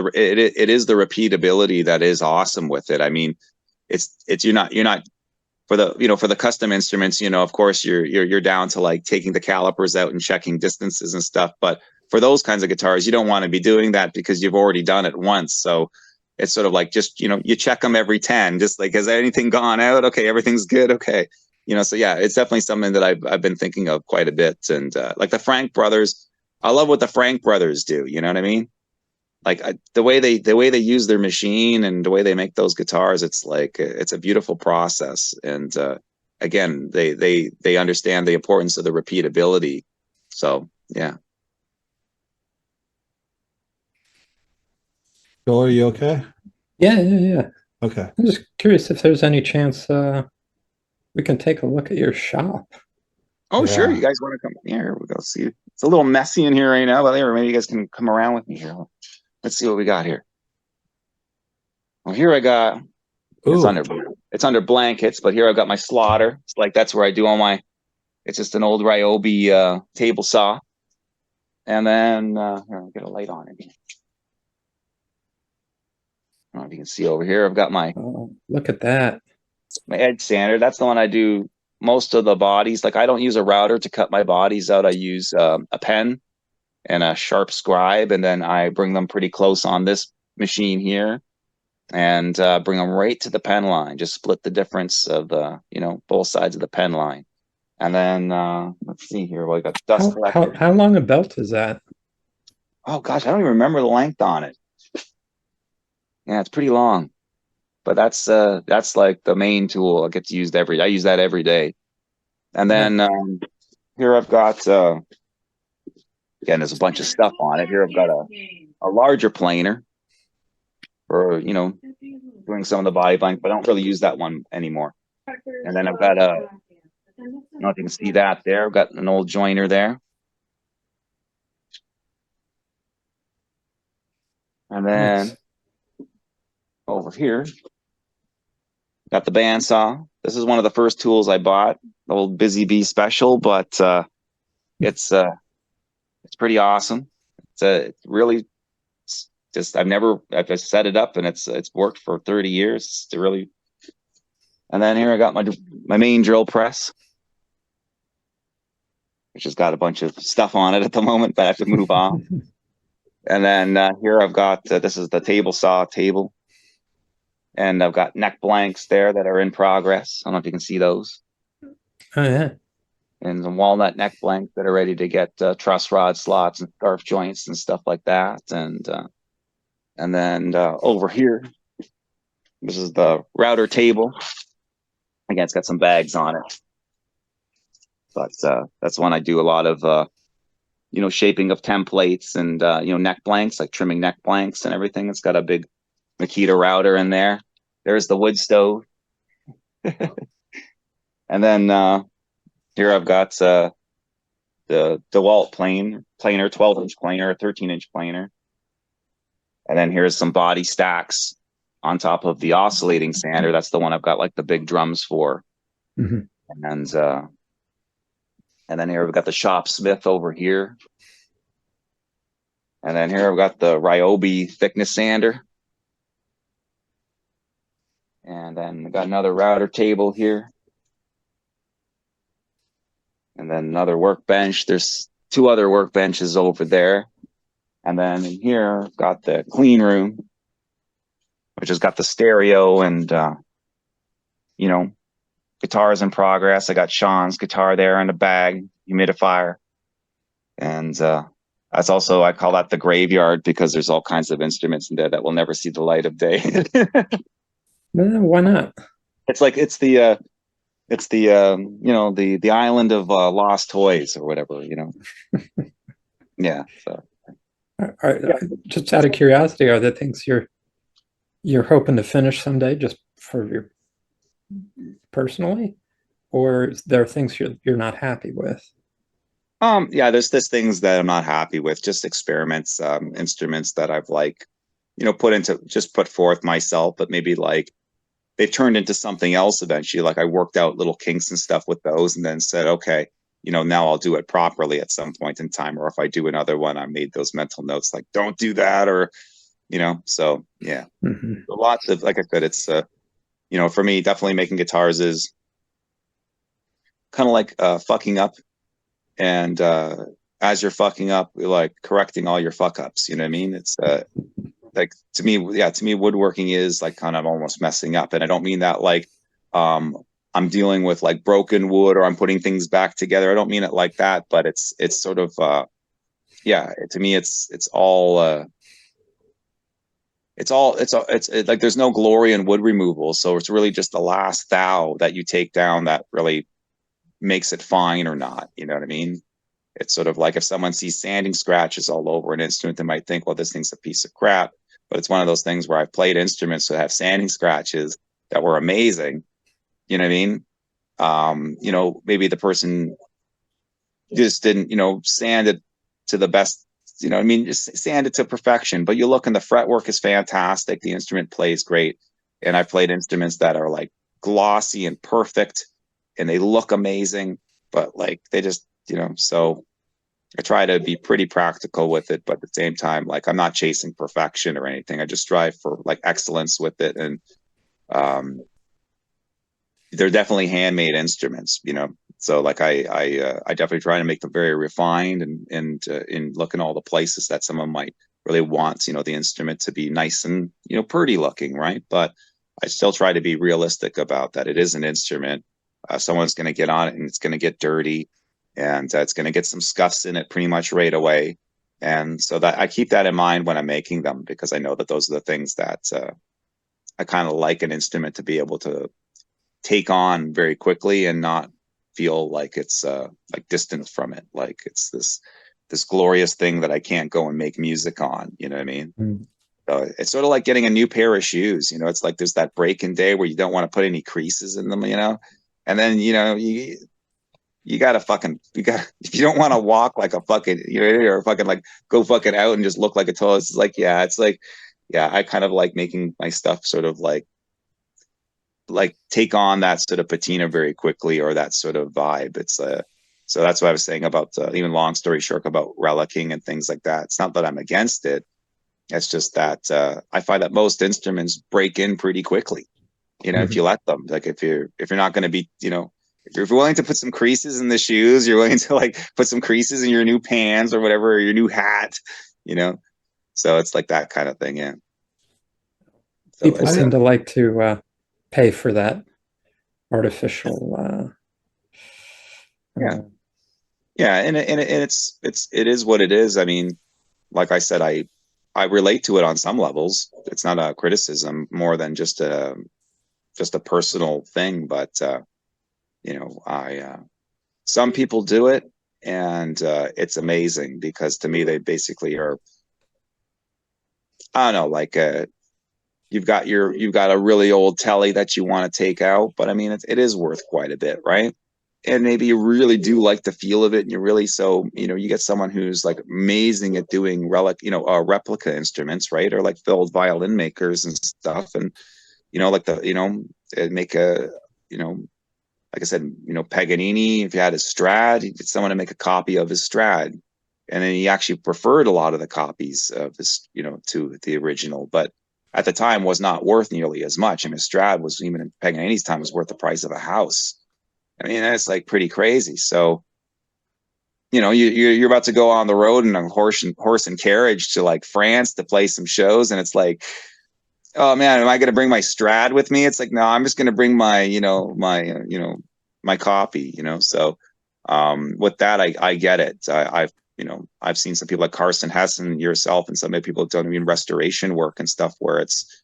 the repeatability that is awesome with it. I mean, it's you're not for the custom instruments. Of course, you're down to like taking the calipers out and checking distances and stuff. But for those kinds of guitars, you don't want to be doing that because you've already done it once. So it's sort of like just you check them every 10. Just like, has anything gone out? Okay, everything's good. Okay. So yeah, it's definitely something that I've been thinking of quite a bit. And like the Frank brothers, I love what the Frank brothers do. You know what I mean? Like the way they use their machine and the way they make those guitars, it's like it's a beautiful process. And again, they understand the importance of the repeatability. So yeah. Joel, are you okay? Yeah. Okay. I'm just curious if there's any chance we can take a look at your shop. Oh, sure. Yeah. You guys want to come here? We'll go see. It's a little messy in here right now, but maybe you guys can come around with me here. Let's see what we got here. Well, here I got. It's Ooh. under blankets, but here I've got my slaughter. It's like that's where I do all my. It's just an old Ryobi table saw, and then here, I'll get a light on it. I don't know if you can see over here. I've got my Oh, look at that. edge sander. That's the one I do most of the bodies. Like I don't use a router to cut my bodies out. I use a pen and a sharp scribe, and then I bring them pretty close on this machine here, and bring them right to the pen line. Just split the difference of both sides of the pen line, and then let's see here. Well, I got dust collector. How long a belt is that? Oh gosh, I don't even remember the length on it. Yeah, it's pretty long, but that's like the main tool. I use that every day. And then here I've got again, there's a bunch of stuff on it. Here I've got a larger planer for doing some of the body blank, but I don't really use that one anymore. And then I've got I don't know if you can see that there. I've got an old joiner there. And then Nice. over here, got the bandsaw. This is one of the first tools I bought, the old Busy Bee Special, but it's pretty awesome. It's really just I've just set it up and it's worked for 30 years. It's really. And then here I got my main drill press, which has got a bunch of stuff on it at the moment, but I have to move on. And then here I've got this is the table saw table. And I've got neck blanks there that are in progress. I don't know if you can see those. Oh, yeah. And some walnut neck blanks that are ready to get truss rod slots and scarf joints and stuff like that. And then over here, this is the router table. Again, it's got some bags on it. But that's when I do a lot of shaping of templates and neck blanks, like trimming neck blanks and everything. It's got a big Makita router in there. There's the wood stove. And then here I've got the DeWalt planer, 12-inch planer, 13-inch planer. And then here's some body stacks on top of the oscillating sander. That's the one I've got like the big drums for. Mm-hmm. And then here we've got the shop smith over here. And then here I've got the Ryobi thickness sander. And then we got another router table here. And then another workbench. There's 2 other workbenches over there. And then in here, I've got the clean room, which has got the stereo and, guitars in progress. I got Sean's guitar there in a bag, humidifier. And that's also, I call that the graveyard because there's all kinds of instruments in there that will never see the light of day. No, why not? It's like the island of lost toys or whatever, Yeah. So Just out of curiosity, are there things you're hoping to finish someday just for your personally, or is there things you're not happy with? Yeah, there's things that I'm not happy with, just experiments, instruments that I've put forth myself, but maybe like they've turned into something else eventually. Like I worked out little kinks and stuff with those and then said, okay, now I'll do it properly at some point in time. Or if I do another one, I made those mental notes like, don't do that. Or, so yeah, Mm-hmm. lots of, like I said, it's, for me, definitely making guitars is kind of like fucking up. And as you're fucking up, you're like correcting all your fuck ups. You know what I mean? It's like to me, woodworking is like kind of almost messing up. And I don't mean that like I'm dealing with like broken wood or I'm putting things back together. I don't mean it like that, but it's sort of to me it's like there's no glory in wood removal. So it's really just the last thou that you take down that really makes it fine or not. You know what I mean? It's sort of like if someone sees sanding scratches all over an instrument, they might think, well, this thing's a piece of crap. But it's one of those things where I've played instruments that have sanding scratches that were amazing. You know what I mean? Maybe the person just didn't, sand it to the best, just sand it to perfection. But you look and the fretwork is fantastic. The instrument plays great. And I've played instruments that are like glossy and perfect and they look amazing, but like they just, so I try to be pretty practical with it, but at the same time, like I'm not chasing perfection or anything. I just strive for like excellence with it. And they're definitely handmade instruments, So like I definitely try to make them very refined and in looking all the places that someone might really want, the instrument to be nice and, pretty looking, right? But I still try to be realistic about that. It is an instrument. Someone's going to get on it and it's going to get dirty and it's going to get some scuffs in it pretty much right away. And so that I keep that in mind when I'm making them, because I know that those are the things that I kind of like an instrument to be able to take on very quickly and not feel like it's like distant from it. Like it's this glorious thing that I can't go and make music on. You know what I mean? Mm. So it's sort of like getting a new pair of shoes. It's like there's that break-in day where you don't want to put any creases in them, and then you gotta if you don't want to walk like a fucking or fucking like go fucking out and just look like a total, it's like I kind of like making my stuff sort of like take on that sort of patina very quickly, or that sort of vibe. It's so that's what I was saying about even long story short about relicking and things like that. It's not that I'm against it. It's just that I find that most instruments break in pretty quickly. If you let them, like if you're not going to be, if you're willing to put some creases in the shoes, you're willing to like put some creases in your new pants or whatever, or your new hat, So it's like that kind of thing, yeah. So People seem to like to pay for that artificial. Yeah, and it is what it is. I mean, like I said, I relate to it on some levels. It's not a criticism, more than just a personal thing. But some people do it, and it's amazing, because to me they basically are, I don't know, like you've got a really old telly that you want to take out, but I mean it is worth quite a bit, right? And maybe you really do like the feel of it, and you really, so you get someone who's like amazing at doing replica instruments, right? Or like filled violin makers and stuff, and make a like I said, Paganini, if you had his Strad, you get someone to make a copy of his Strad, and then he actually preferred a lot of the copies of his to the original, but at the time was not worth nearly as much. I mean, Strad was, even in Paganini's time, was worth the price of a house. I mean, that's like pretty crazy. So, you're about to go on the road in a horse and carriage to like France to play some shows, and it's like, oh man, am I going to bring my Strad with me? It's like, no, I'm just going to bring my, my copy. So, with that, I get it. I've seen some people like Carson Hessen, yourself, and some other people done restoration work and stuff where it's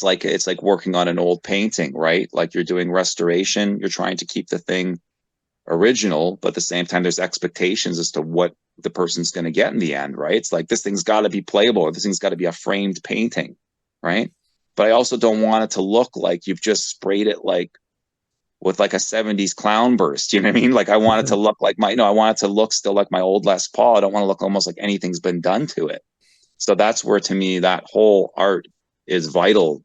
like working on an old painting, right? Like you're doing restoration, you're trying to keep the thing original, but at the same time there's expectations as to what the person's going to get in the end, right? It's like, this thing's got to be playable, or this thing's got to be a framed painting, right? But I also don't want it to look like you've just sprayed it like with like a 70s clown burst, you know what I mean? Like I want it to look like I want it to look still like my old Les Paul. I don't want to look almost like anything's been done to it. So that's where, to me, that whole art is vital,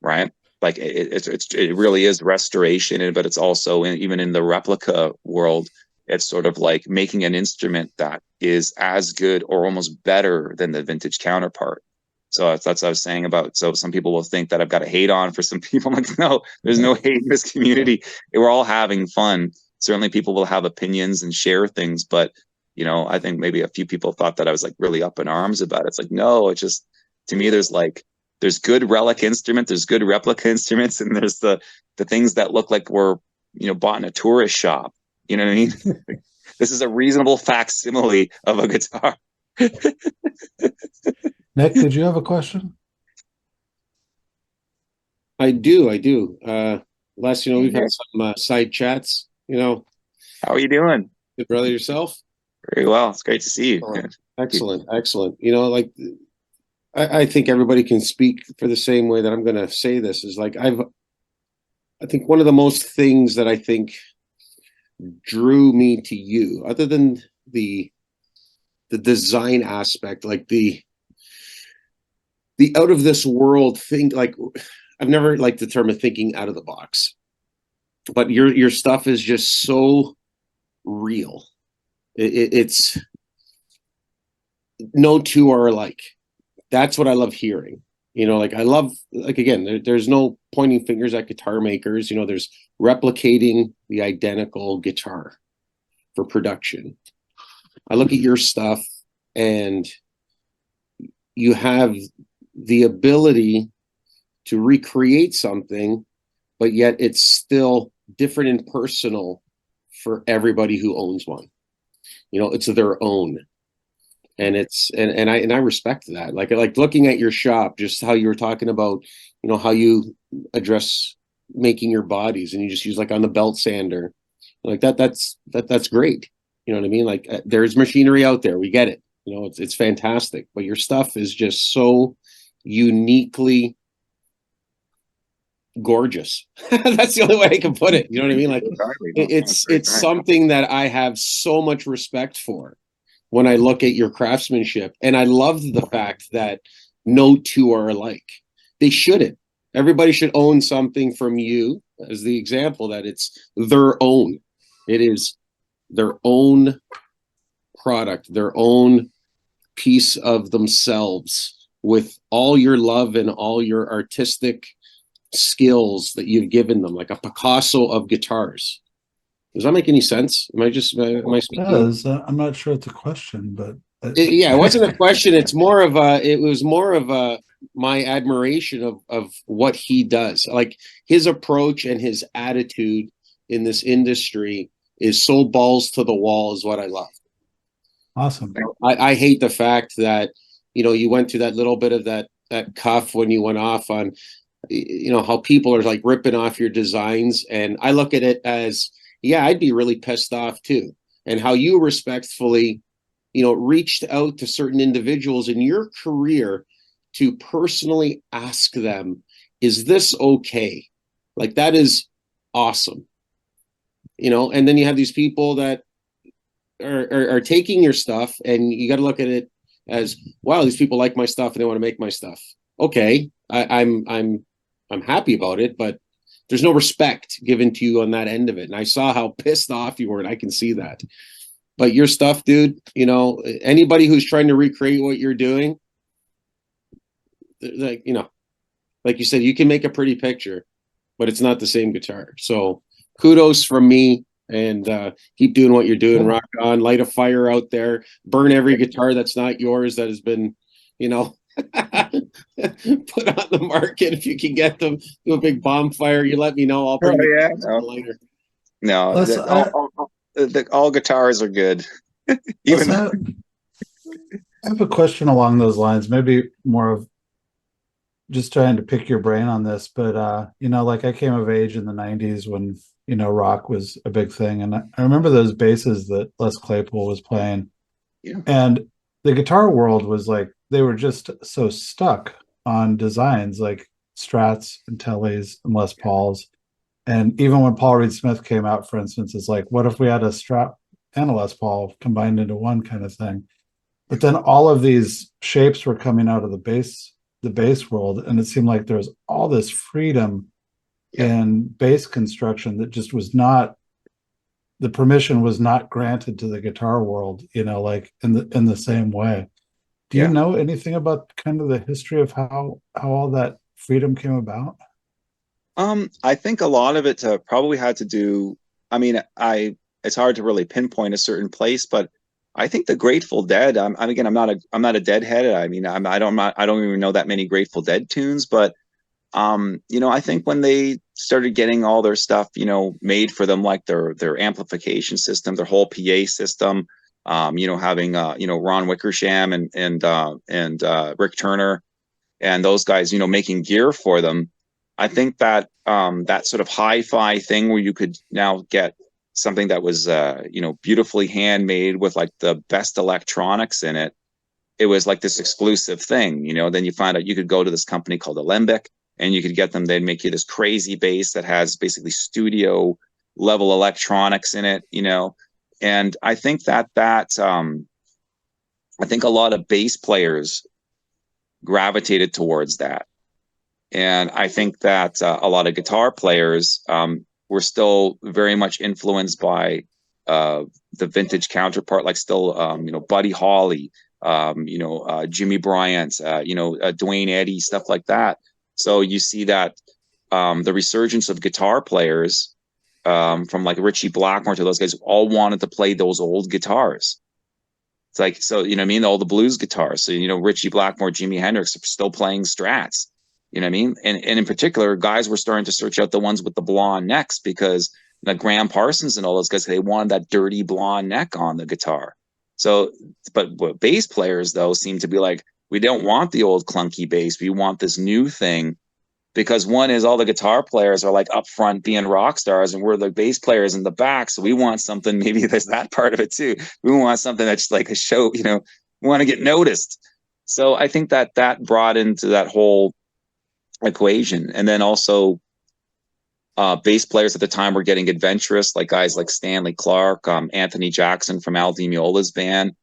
right? Like it really is restoration, but it's also even in the replica world, it's sort of like making an instrument that is as good or almost better than the vintage counterpart. So that's what I was saying about, so some people will think that I've got to hate on for some people. I'm like, no, there's no hate in this community. We're all having fun. Certainly people will have opinions and share things, but I think maybe a few people thought that I was like really up in arms about it. It's like, no, it's just, to me, there's good relic instruments, there's good replica instruments, and there's the things that look like were, bought in a tourist shop. You know what I mean? This is a reasonable facsimile of a guitar. Nick, did you have a question? I do. Les, we've had some side chats, How are you doing? Good, brother, yourself? Very well. It's great to see you. Excellent. Like I think everybody can speak for the same way that I'm going to say this, is like, I think one of the most things that I think drew me to you, other than the design aspect, like the out of this world thing. Like, I've never liked the term of thinking out of the box, but your stuff is just so real. It's no two are alike. That's what I love hearing. Like, I love, like, again, there's no pointing fingers at guitar makers. There's replicating the identical guitar for production. I look at your stuff, and you have the ability to recreate something, but yet it's still different and personal for everybody who owns one. It's their own. And I respect that. Like looking at your shop, just how you were talking about, how you address making your bodies, and you just use, like, on the belt sander, like that's great. You know what I mean? Like, there's machinery out there. We get it. It's fantastic, but your stuff is just so uniquely gorgeous. That's the only way I can put it. You know what I mean? Like, it's something that I have so much respect for when I look at your craftsmanship. And I love the fact that no two are alike. They shouldn't. Everybody should own something from you, as the example, that it's their own. It is their own product, their own piece of themselves, with all your love and all your artistic skills that you've given them, like a Picasso of guitars. Does that make any sense? Am I speaking? I'm not sure it's a question, but it wasn't a question. It was more of my admiration of what he does. Like, his approach and his attitude in this industry is so balls to the wall, is what I love. Awesome. I hate the fact that, you went to that little bit of that cuff when you went off on, how people are, like, ripping off your designs. And I look at it as, yeah, I'd be really pissed off too. And how you respectfully, reached out to certain individuals in your career to personally ask them, is this okay? Like, that is awesome. And then you have these people that are taking your stuff, and you got to look at it as, wow, these people like my stuff and they want to make my stuff. Okay, I'm happy about it, but there's no respect given to you on that end of it. And I saw how pissed off you were, and I can see that. But your stuff, dude, anybody who's trying to recreate what you're doing, like, like you said, you can make a pretty picture, but it's not the same guitar. So kudos from me, and keep doing what you're doing. Rock on, light a fire out there, burn every guitar that's not yours, that has been, put on the market. If you can get them, do a big bonfire, you let me know. I'll bring lighter. No, all guitars are good. I have a question along those lines, maybe more of just trying to pick your brain on this, but like, I came of age in the 90s when, rock was a big thing. And I remember those basses that Les Claypool was playing. Yeah. And the guitar world was like, they were just so stuck on designs like Strats and Tellys and Les Pauls. And even when Paul Reed Smith came out, for instance, it's like, what if we had a Strat and a Les Paul combined into one kind of thing? But then all of these shapes were coming out of the bass world, and it seemed like there was all this freedom in bass construction that just was not, the permission was not granted to the guitar world, like in the same way. Do you know anything about kind of the history of how all that freedom came about? I think a lot of it probably had to do. I mean, it's hard to really pinpoint a certain place, but I think the Grateful Dead. I'm not a Deadhead. I mean, I don't even know that many Grateful Dead tunes, but I think when they started getting all their stuff, made for them, like their amplification system, their whole PA system, having Ron Wickersham and Rick Turner and those guys, making gear for them. I think that that sort of hi-fi thing where you could now get something that was beautifully handmade with, like, the best electronics in it. It was like this exclusive thing, then you find out you could go to this company called Alembic, and you could get them. They'd make you this crazy bass that has basically studio level electronics in it, you know. And I think that I think a lot of bass players gravitated towards that. And I think that a lot of guitar players were still very much influenced by the vintage counterpart, like still, you know, Buddy Holly, you know, Jimmy Bryant, you know, Dwayne Eddy, stuff like that. So you see that the resurgence of guitar players from like Richie Blackmore to those guys all wanted to play those old guitars. It's like, so, you know what I mean? All the blues guitars. So, you know, Richie Blackmore, Jimi Hendrix are still playing Strats. You know what I mean? And in particular, guys were starting to search out the ones with the blonde necks because the Graham Parsons and all those guys, they wanted that dirty blonde neck on the guitar. So, but bass players though seem to be like, we don't want the old clunky bass. We want this new thing, because one is all the guitar players are like up front being rock stars, and we're the bass players in the back. So we want something. Maybe there's that part of it too. We want something that's like a show. You know, we want to get noticed. So I think that brought into that whole equation. And then also bass players at the time were getting adventurous, like guys like Stanley Clarke, Anthony Jackson from Al Di Meola's band,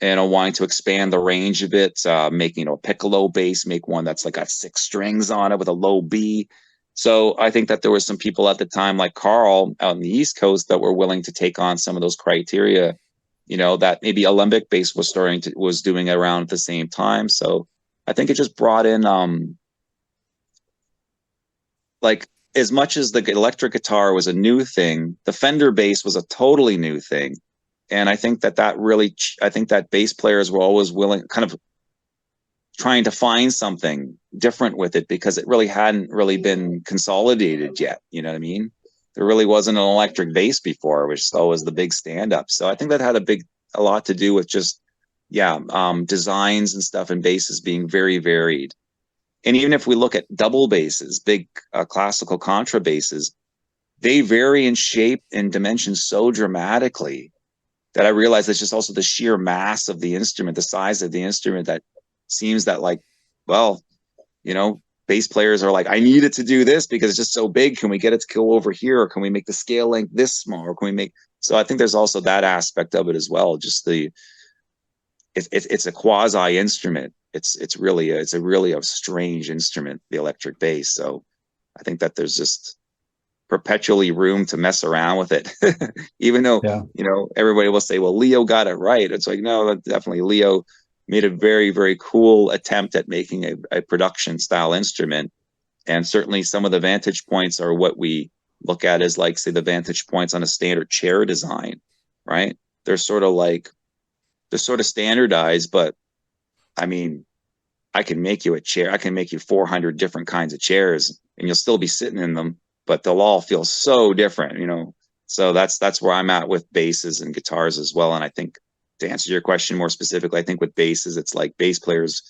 and wanting to expand the range of it, making a piccolo bass, make one that's like got 6 strings on it with a low B. So I think that there were some people at the time like Carl out in the East Coast that were willing to take on some of those criteria, you know, that maybe alembic bass was doing around at the same time. So I think it just brought in like, as much as the electric guitar was a new thing, the Fender bass was a totally new thing. And I think that I think that bass players were always willing, kind of trying to find something different with it, because it really hadn't really been consolidated yet. You know what I mean? There really wasn't an electric bass before, which still was the big stand up. So I think that had a lot to do with just, designs and stuff and basses being very varied. And even if we look at double basses, big classical contra basses, they vary in shape and dimension so dramatically that I realize it's just also the sheer mass of the instrument, the size of the instrument, that seems that like, well, you know, bass players are like, I need it to do this because it's just so big. Can we get it to go over here? Or can we make the scale length this small? Or can we make, so I think there's also that aspect of it as well. Just it's a quasi instrument. It's really a strange instrument, the electric bass. So I think that there's just perpetually room to mess around with it. Even though, you know, everybody will say, well, Leo got it right. It's like, no, definitely Leo made a very, very cool attempt at making a production style instrument. And certainly some of the vantage points are what we look at as, like, say, the vantage points on a standard chair design, right? They're sort of standardized, but I mean, I can make you a chair. I can make you 400 different kinds of chairs and you'll still be sitting in them, but they'll all feel so different, you know? So that's where I'm at with basses and guitars as well. And I think, to answer your question more specifically, I think with basses, it's like bass players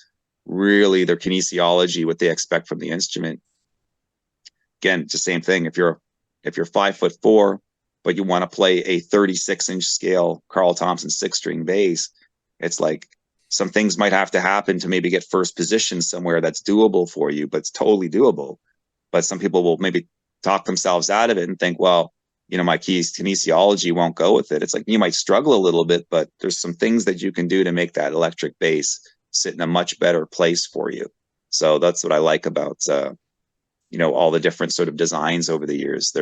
really, their kinesiology, what they expect from the instrument. Again, it's the same thing. If you're 5'4", but you want to play a 36-inch scale Carl Thompson 6-string bass, it's like some things might have to happen to maybe get first position somewhere that's doable for you, but it's totally doable. But some people will maybe talk themselves out of it and think, well, you know, my kinesiology won't go with it. It's like, you might struggle a little bit, but there's some things that you can do to make that electric bass sit in a much better place for you. So that's what I like about, you know, all the different sort of designs over the years.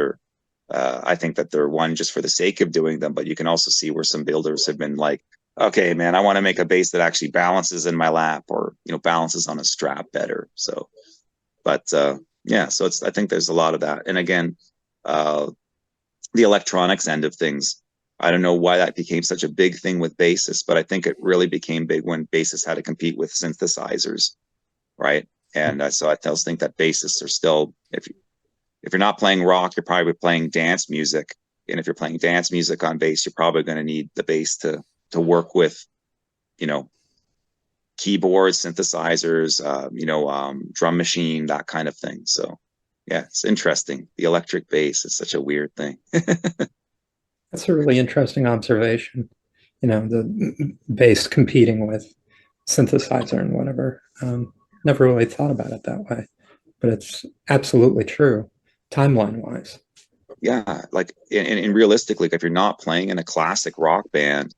I think that they're one just for the sake of doing them, but you can also see where some builders have been like, okay, man, I want to make a bass that actually balances in my lap, or, you know, balances on a strap better. So, but yeah, so I think there's a lot of that. And again, the electronics end of things, I don't know why that became such a big thing with bassists, but I think it really became big when bassists had to compete with synthesizers, right? And so I also think that bassists are still, if you're not playing rock, you're probably playing dance music. And if you're playing dance music on bass, you're probably going to need the bass to work with, you know, keyboards, synthesizers, you know, drum machine, that kind of thing. So yeah, it's interesting. The electric bass is such a weird thing. That's a really interesting observation. You know, the bass competing with synthesizer and whatever. Never really thought about it that way, but it's absolutely true, timeline wise. yeah, like, and realistically, like, if you're not playing in a classic rock band,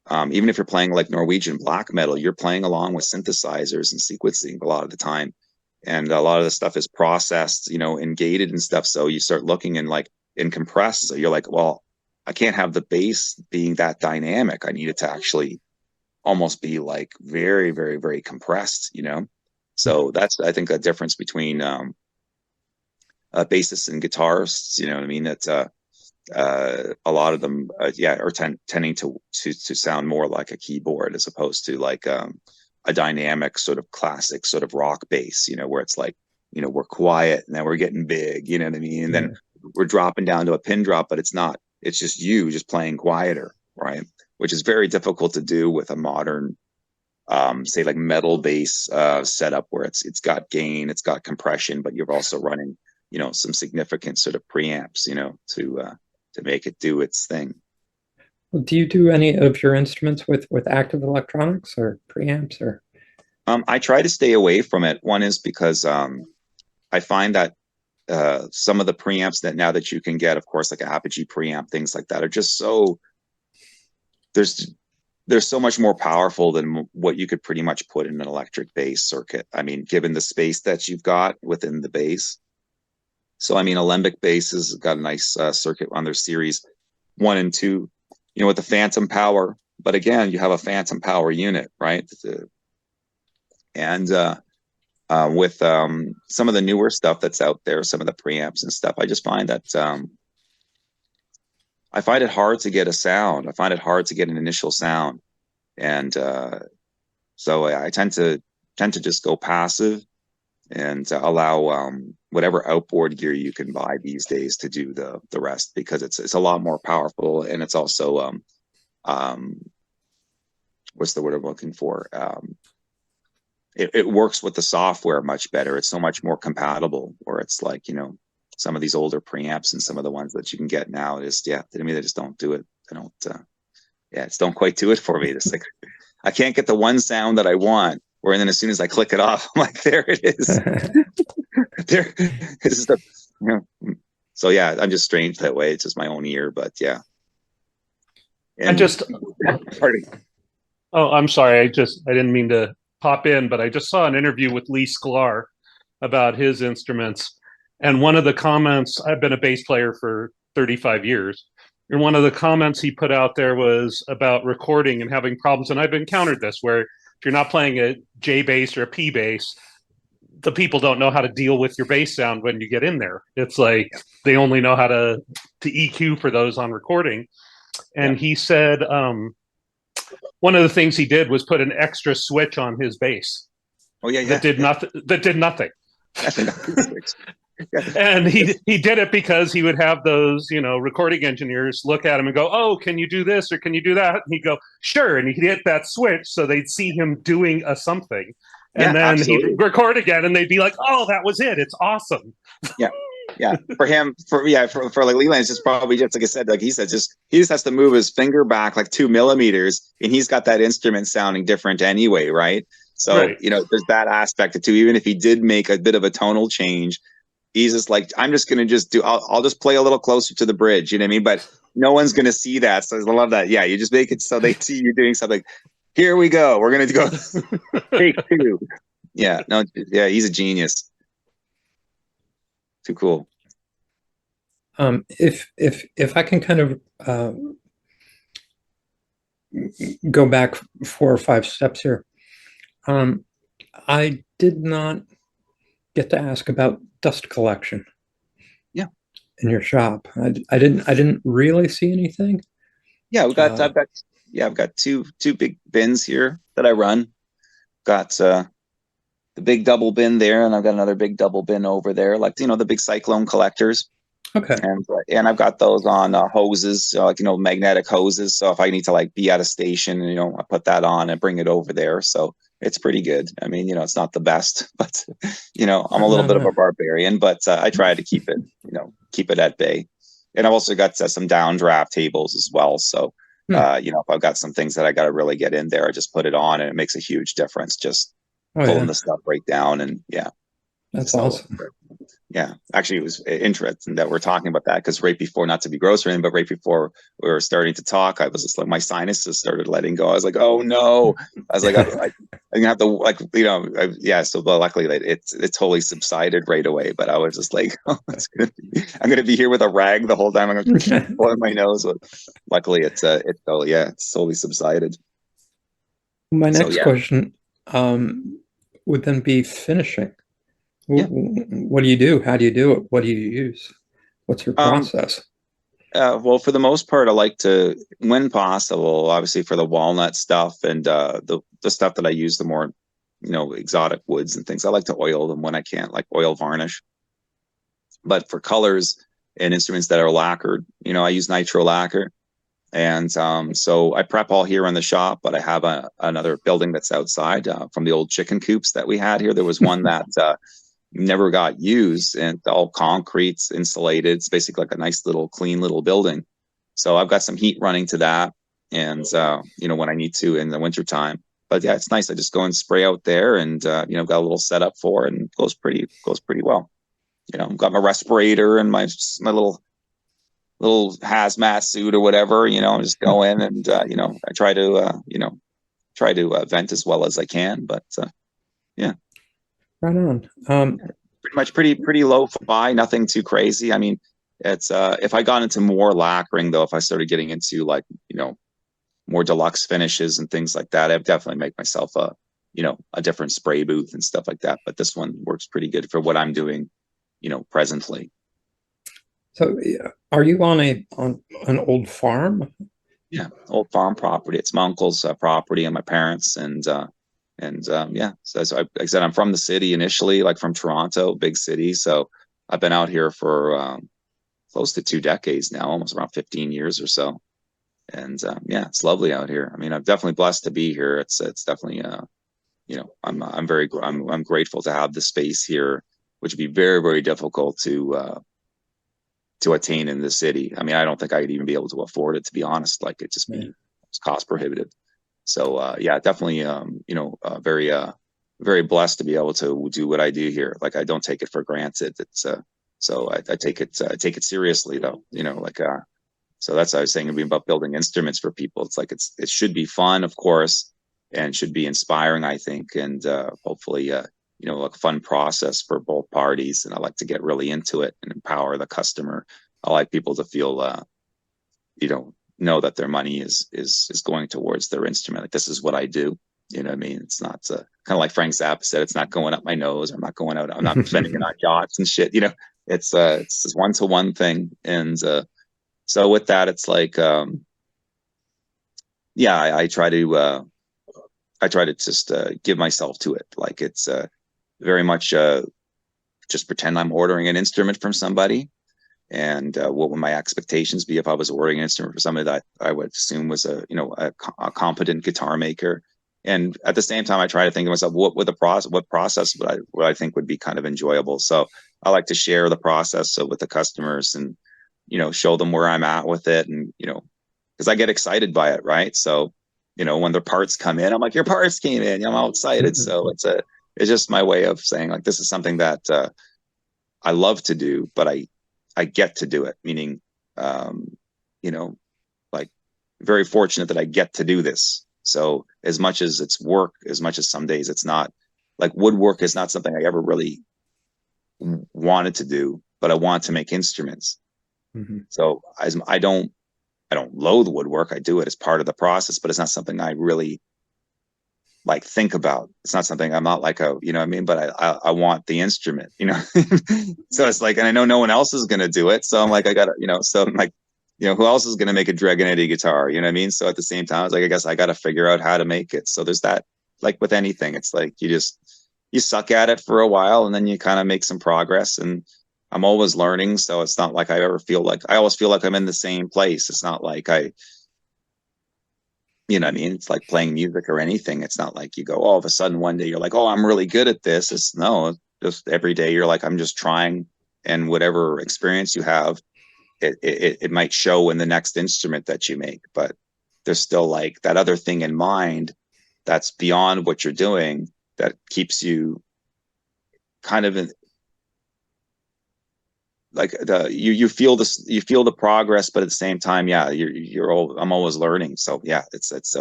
even if you're playing like Norwegian black metal, you're playing along with synthesizers and sequencing a lot of the time. And a lot of the stuff is processed, and gated and stuff. So you start looking in compressed. So you're like, well, I can't have the bass being that dynamic. I need it to actually almost be like very, very, very compressed. So that's, I think, a difference between bassists and guitarists. You know what I mean? That a lot of them, are tending to sound more like a keyboard as opposed to like a dynamic sort of classic sort of rock bass. Where it's like, we're quiet and then we're getting big. You know what I mean? And then we're dropping down to a pin drop, but it's not. It's just you just playing quieter, right? Which is very difficult to do with a modern, say like metal bass setup where it's got gain, it's got compression, but you're also running, some significant sort of preamps, to make it do its thing. Well, do you do any of your instruments with active electronics or preamps or? I try to stay away from it. One is because I find that some of the preamps that now that you can get, of course, like an Apogee preamp, things like that, are just so they're so much more powerful than what you could pretty much put in an electric bass circuit. I mean, given the space that you've got within the bass. So, I mean, Alembic bass has got a nice circuit on their series 1 and 2, with the phantom power. But again, you have a phantom power unit, right? And with some of the newer stuff that's out there, some of the preamps and stuff, I just find that I find it hard to get a sound. I find it hard to get an initial sound. And so I tend to just go passive and allow whatever outboard gear you can buy these days to do the rest, because it's a lot more powerful, and it's also what's the word I'm looking for? It works with the software much better. It's so much more compatible, where it's like, some of these older preamps and some of the ones that you can get now is, to me, they just don't do it. They don't, it's don't quite do it for me. It's like, I can't get the one sound that I want, and then as soon as I click it off, I'm like, there it is. There is so yeah, I'm just strange that way. It's just my own ear, but yeah. And Oh, I'm sorry. I didn't mean to pop in, but I just saw an interview with Lee Sklar about his instruments. And one of the comments, I've been a bass player for 35 years. And one of the comments he put out there was about recording and having problems. And I've encountered this, where if you're not playing a J bass or a P bass, the people don't know how to deal with your bass sound when you get in there. It's like they only know how to EQ for those on recording. And he said one of the things he did was put an extra switch on his bass. Oh yeah, that did nothing. And he did it because he would have those, recording engineers look at him and go, "Oh, can you do this or can you do that?" And he'd go, "Sure," and he'd hit that switch so they'd see him doing a something. And then absolutely. He'd record again, and they'd be like, "Oh, that was it. It's awesome." Yeah. For him, for like Leland, it's just probably just like I said, like he said, he just has to move his finger back like 2 millimeters, and he's got that instrument sounding different anyway, right? So right. There's that aspect too. Even if he did make a bit of a tonal change, he's just like, I'm just gonna I'll just play a little closer to the bridge. You know what I mean? But no one's gonna see that. So I love that. Yeah, you just make it so they see you doing something. Here we go. We're gonna go take 2. Yeah, no, yeah, he's a genius. Too cool. If I can kind of go back 4 or 5 steps here, I did not get to ask about dust collection. Yeah. In your shop, I didn't really see anything. Yeah, I've got two big bins here that I run. Got the big double bin there, and I've got another big double bin over there, like the big cyclone collectors. Okay. And I've got those on hoses, like magnetic hoses. So if I need to like be at a station, I put that on and bring it over there. So it's pretty good. I mean, it's not the best, but I'm a little bit of a barbarian, but I try to keep it at bay. And I've also got some downdraft tables as well. So if I've got some things that I got to really get in there, I just put it on, and it makes a huge difference. Just pulling the stuff right down, and that's awesome. Yeah, actually, it was interesting that we're talking about that because right before, not to be gross or anything, but right before we were starting to talk, I was just like, my sinuses started letting go. I was like, oh no. I was like, I'm gonna have to like, yeah. So, but luckily, it totally subsided right away. But I was just like, oh, I'm gonna be here with a rag the whole time. I'm gonna keep blowing my nose. But luckily, it's totally subsided. My So next yeah. question would then be finishing. Yeah. What do you do? How do you do it? What do you use? What's your process? Well, for the most part, I like to, when possible, obviously for the walnut stuff and the stuff that I use, the more, exotic woods and things, I like to oil them when I can, like oil varnish. But for colors and instruments that are lacquered, I use nitro lacquer. And so I prep all here in the shop, but I have another building that's outside from the old chicken coops that we had here. There was one that never got used, and all concrete's insulated. It's basically like a nice little clean little building. So I've got some heat running to that, and when I need to in the wintertime. But yeah, it's nice. I just go and spray out there, and got a little setup for it, and it goes pretty well. Got my respirator and my little hazmat suit or whatever. Just go in and I try to vent as well as I can. But yeah. Right on. Pretty much pretty low fi, nothing too crazy. I mean, it's if I got into more lacquering though, if I started getting into like, more deluxe finishes and things like that, I'd definitely make myself a different spray booth and stuff like that. But this one works pretty good for what I'm doing, presently. So are you on an old farm? Yeah, old farm property. It's my uncle's property and my parents, and yeah. So like I said, I'm from the city initially, like from Toronto, big city. So I've been out here for close to 2 decades now, almost around 15 years or so. And yeah, it's lovely out here. I mean, I'm definitely blessed to be here. It's definitely I'm grateful to have the space here, which would be very, very difficult to attain in the city. I mean, I don't think I'd even be able to afford it, to be honest. Like it's cost prohibitive. So yeah, definitely very very blessed to be able to do what I do here. Like I don't take it for granted. It's so I take it seriously though. So that's what I was saying about building instruments for people. It's like it should be fun, of course, and should be inspiring, I think, and hopefully like a fun process for both parties. And I like to get really into it and empower the customer. I like people to feel know that their money is going towards their instrument. Like this is what I do. You know what I mean? It's not kind of like Frank Zappa said, it's not going up my nose. I'm not going out. I'm not spending it on yachts and shit. It's this 1-to-1 thing. And so with that, it's like, yeah, I try to just give myself to it. Like it's very much just pretend I'm ordering an instrument from somebody. And what would my expectations be if I was ordering an instrument for somebody that I would assume was a competent guitar maker? And at the same time, I try to think to myself, what process would I think would be kind of enjoyable? So I like to share the process with the customers and show them where I'm at with it, and because I get excited by it, right? So when the parts come in, I'm like, your parts came in. I'm all excited. So it's just my way of saying like this is something that I love to do, but I get to do it, meaning, like very fortunate that I get to do this. So as much as it's work, as much as some days it's not, like woodwork is not something I ever really wanted to do, but I want to make instruments. Mm-hmm. So I don't loathe woodwork. I do it as part of the process, but it's not something I really like think about. It's not something I'm not like what I mean? But I want the instrument, So it's like, and I know no one else is going to do it. So I'm like, I gotta, so I'm like, who else is going to make a Dragonetti guitar? You know what I mean? So at the same time, I was like, I guess I got to figure out how to make it. So there's that, like with anything, it's like, you suck at it for a while and then you kind of make some progress, and I'm always learning. So it's not like I always feel like I'm in the same place. It's not like you know what I mean? It's like playing music or anything. It's not like you go, all of a sudden one day you're like, oh, I'm really good at this. It's no, just every day you're like, I'm just trying, and whatever experience you have, it might show in the next instrument that you make, but there's still like that other thing in mind that's beyond what you're doing that keeps you kind of like you feel this, you feel the progress, but at the same time, yeah, I'm always learning. So yeah, it's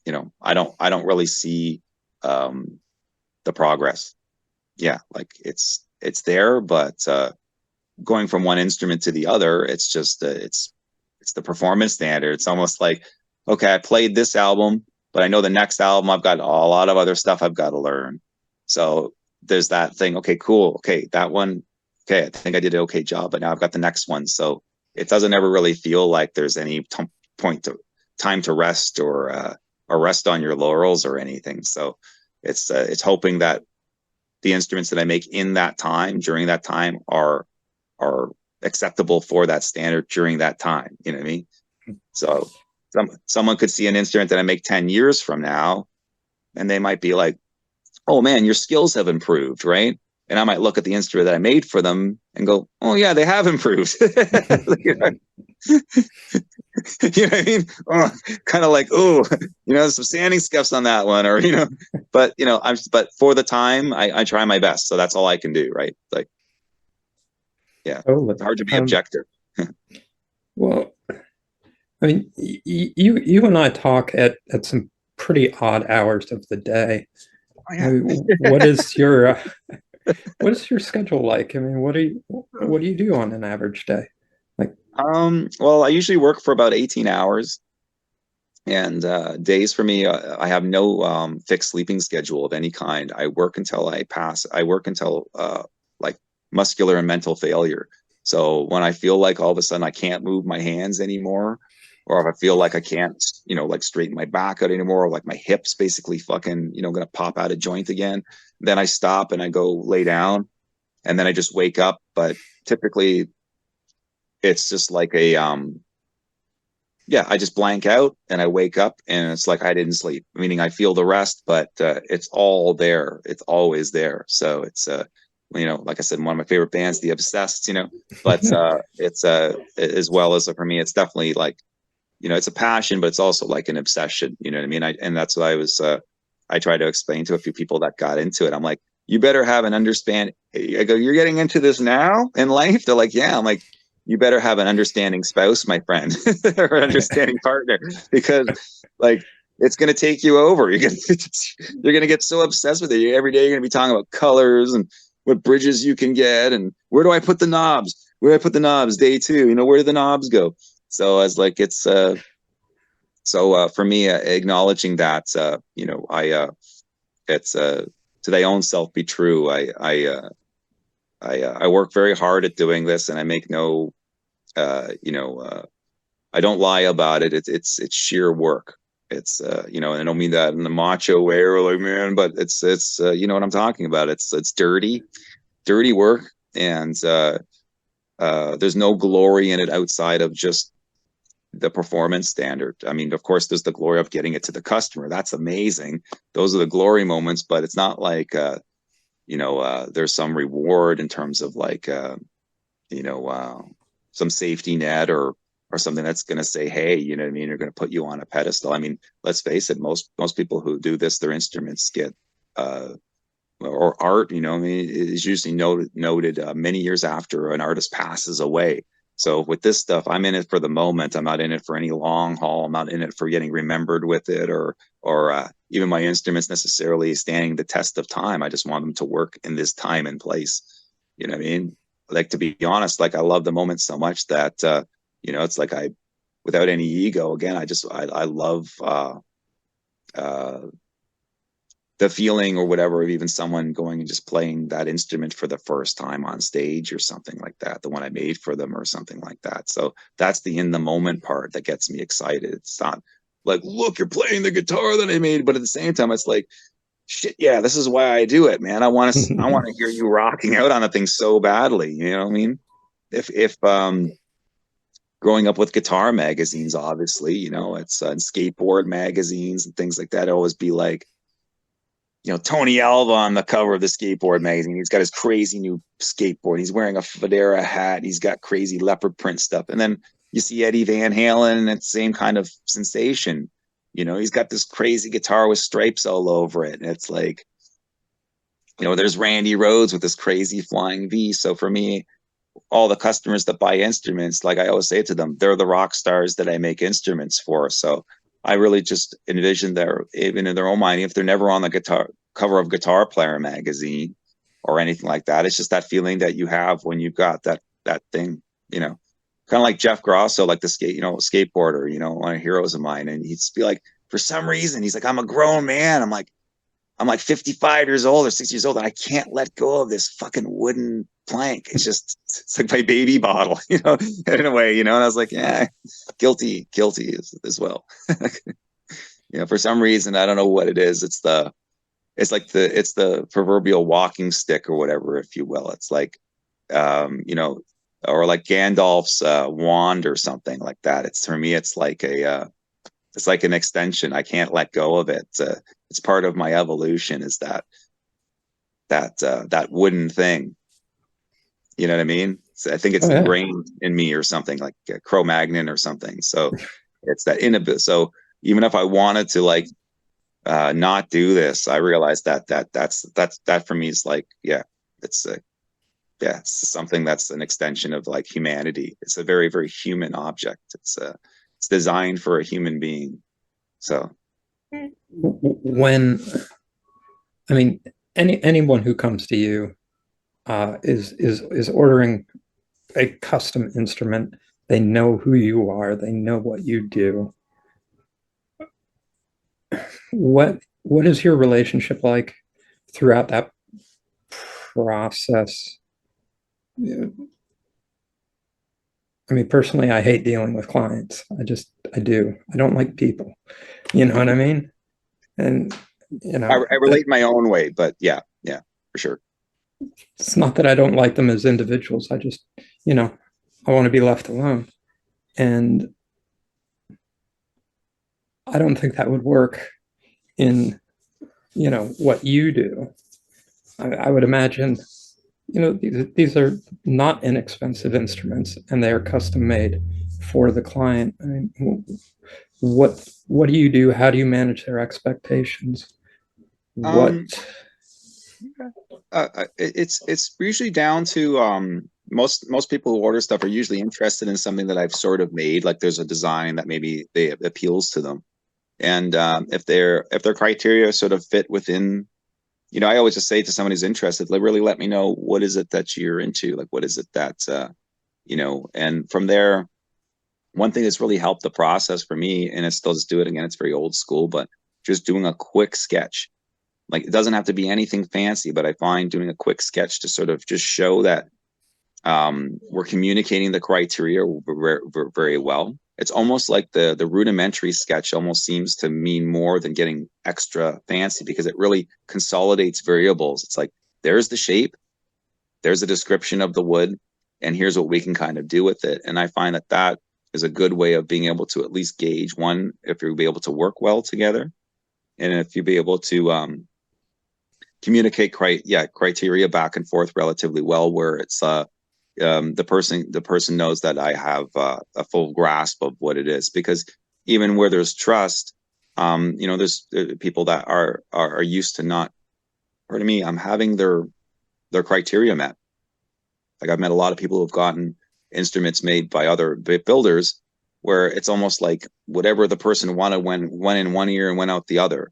you know, I don't really see the progress. Yeah, like it's there, but going from one instrument to the other, it's just it's the performance standard. It's almost like, okay, I played this album, but I know the next album I've got a lot of other stuff I've got to learn. So there's that thing. Okay, cool. Okay, that one. Okay, I think I did an okay job, but now I've got the next one. So it doesn't ever really feel like there's any point to time to rest or rest on your laurels or anything. So it's hoping that the instruments that I make in that time, during that time, are acceptable for that standard during that time. You know what I mean? So someone could see an instrument that I make 10 years from now, and they might be like, oh man, your skills have improved, right? And I might look at the instrument that I made for them and go, oh yeah, they have improved. You know? You know what I mean? Oh, kind of like, oh, you know, some sanding scuffs on that one, or you know, but you know, but for the time, I try my best, so that's all I can do, right? Like, yeah, Totally. it's hard to be objective. Well, I mean, you and I talk at some pretty odd hours of the day. Oh, yeah. I mean, what is your schedule like? I mean, what do you do on an average day? Like, well, I usually work for about 18 hours, and days for me, I have no fixed sleeping schedule of any kind. I work until I pass. I work until like muscular and mental failure. So when I feel like all of a sudden I can't move my hands anymore, or if I feel like I can't, you know, like straighten my back out anymore, or like my hips basically fucking, you know, gonna pop out of joint again, then I stop and I go lay down, and then I just wake up. But typically it's just like a yeah, I just blank out and I wake up and it's like I didn't sleep, meaning I feel the rest, but it's all there. It's always there. So it's you know, like I said, one of my favorite bands, The Obsessed, you know, but it's as well as for me, it's definitely like, you know, it's a passion, but it's also like an obsession. You know what I mean? And that's what I try to explain to a few people that got into it. I'm like, you better have an understand. I go, you're getting into this now in life? They're like, yeah. I'm like, you better have an understanding spouse, my friend, or an understanding partner, because like it's going to take you over. You're going to get so obsessed with it. Every day you're going to be talking about colors and what bridges you can get and where do I put the knobs? Where do I put the knobs? Day two, you know, where do the knobs go? So as like it's for me, acknowledging that you know, it's to thy own self be true. I work very hard at doing this, and I make no you know, I don't lie about it. It's sheer work. It's you know, and I don't mean that in the macho way or like, man, but it's you know what I'm talking about. It's dirty work, and there's no glory in it outside of just the performance standard. I mean, of course, there's the glory of getting it to the customer. That's amazing. Those are the glory moments, but it's not like you know, there's some reward in terms of like you know, some safety net or something that's going to say, hey, you know what I mean, you're going to put you on a pedestal. I mean, let's face it, most people who do this, their instruments get or art, you know, I mean, is usually noted many years after an artist passes away. So with this stuff, I'm in it for the moment. I'm not in it for any long haul. I'm not in it for getting remembered with it or even my instruments necessarily standing the test of time. I just want them to work in this time and place. You know what I mean? Like, to be honest, like I love the moment so much that you know, it's like without any ego, again, I love the feeling or whatever of even someone going and just playing that instrument for the first time on stage or something like that, the one I made for them or something like that. So that's the in the moment part that gets me excited. It's not like, look, you're playing the guitar that I made, but at the same time, it's like, shit, yeah, this is why I do it, man. I want to hear you rocking out on a thing so badly. You know what I mean? If growing up with guitar magazines, obviously, you know, it's and skateboard magazines and things like that, always be like, you know, Tony Alva on the cover of the skateboard magazine. He's got his crazy new skateboard. He's wearing a Fedora hat. He's got crazy leopard print stuff. And then you see Eddie Van Halen and it's the same kind of sensation. You know, he's got this crazy guitar with stripes all over it. And it's like, you know, there's Randy Rhoads with this crazy flying V. So for me, all the customers that buy instruments, like I always say to them, they're the rock stars that I make instruments for. So I really just envision their, even in their own mind, if they're never on the guitar cover of Guitar Player magazine or anything like that, it's just that feeling that you have when you've got that thing, you know, kind of like Jeff Grosso, like the skateboarder, you know, one of the heroes of mine. And he'd be like, for some reason, he's like, I'm a grown man. I'm like 55 years old or 60 years old, and I can't let go of this fucking wooden plank. It's like my baby bottle, you know, in a way, you know. And I was like, yeah, guilty as well. You know, for some reason, I don't know what it is. It's the proverbial walking stick or whatever, if you will. It's like, you know, or like Gandalf's wand or something like that. It's, for me, it's like it's like an extension. I can't let go of it. It's part of my evolution, is that wooden thing. You know what I mean? So I think it's ingrained in me or something, like Cro-Magnon or something. So it's that so even if I wanted to like not do this, I realize that for me is like, it's something that's an extension of like humanity. It's a very, very human object. It's designed for a human being. So when, I mean, anyone who comes to you is ordering a custom instrument. They know who you are. They know what you do. What is your relationship like throughout that process? I mean, personally, I hate dealing with clients. I do. I don't like people. You know what I mean? And, you know, I relate my own way, but yeah, for sure. It's not that I don't like them as individuals. I just, you know, I want to be left alone. And I don't think that would work in, you know, what you do. I would imagine, you know, these are not inexpensive instruments, and they are custom made for the client. I mean, what do you do? How do you manage their expectations? It's usually down to most people who order stuff are usually interested in something that I've sort of made. Like there's a design that maybe they appeals to them, and if their criteria sort of fit within, you know, I always just say to someone who's interested, like, really let me know what is it that you're into, like what is it that you know, and from there, one thing that's really helped the process for me, and it's still, just do it again, it's very old school, but just doing a quick sketch. Like, it doesn't have to be anything fancy, but I find doing a quick sketch to sort of just show that we're communicating the criteria very well. It's almost like the rudimentary sketch almost seems to mean more than getting extra fancy, because it really consolidates variables. It's like, there's the shape, there's a description of the wood, and here's what we can kind of do with it. And I find that is a good way of being able to at least gauge, one, if you'll be able to work well together, and if you'll be able to communicate criteria back and forth relatively well, where it's the person knows that I have a full grasp of what it is. Because even where there's trust, you know, there's people that are used to not, pardon me, I'm having their criteria met. Like, I've met a lot of people who've gotten instruments made by other builders where it's almost like whatever the person wanted went in one ear and went out the other.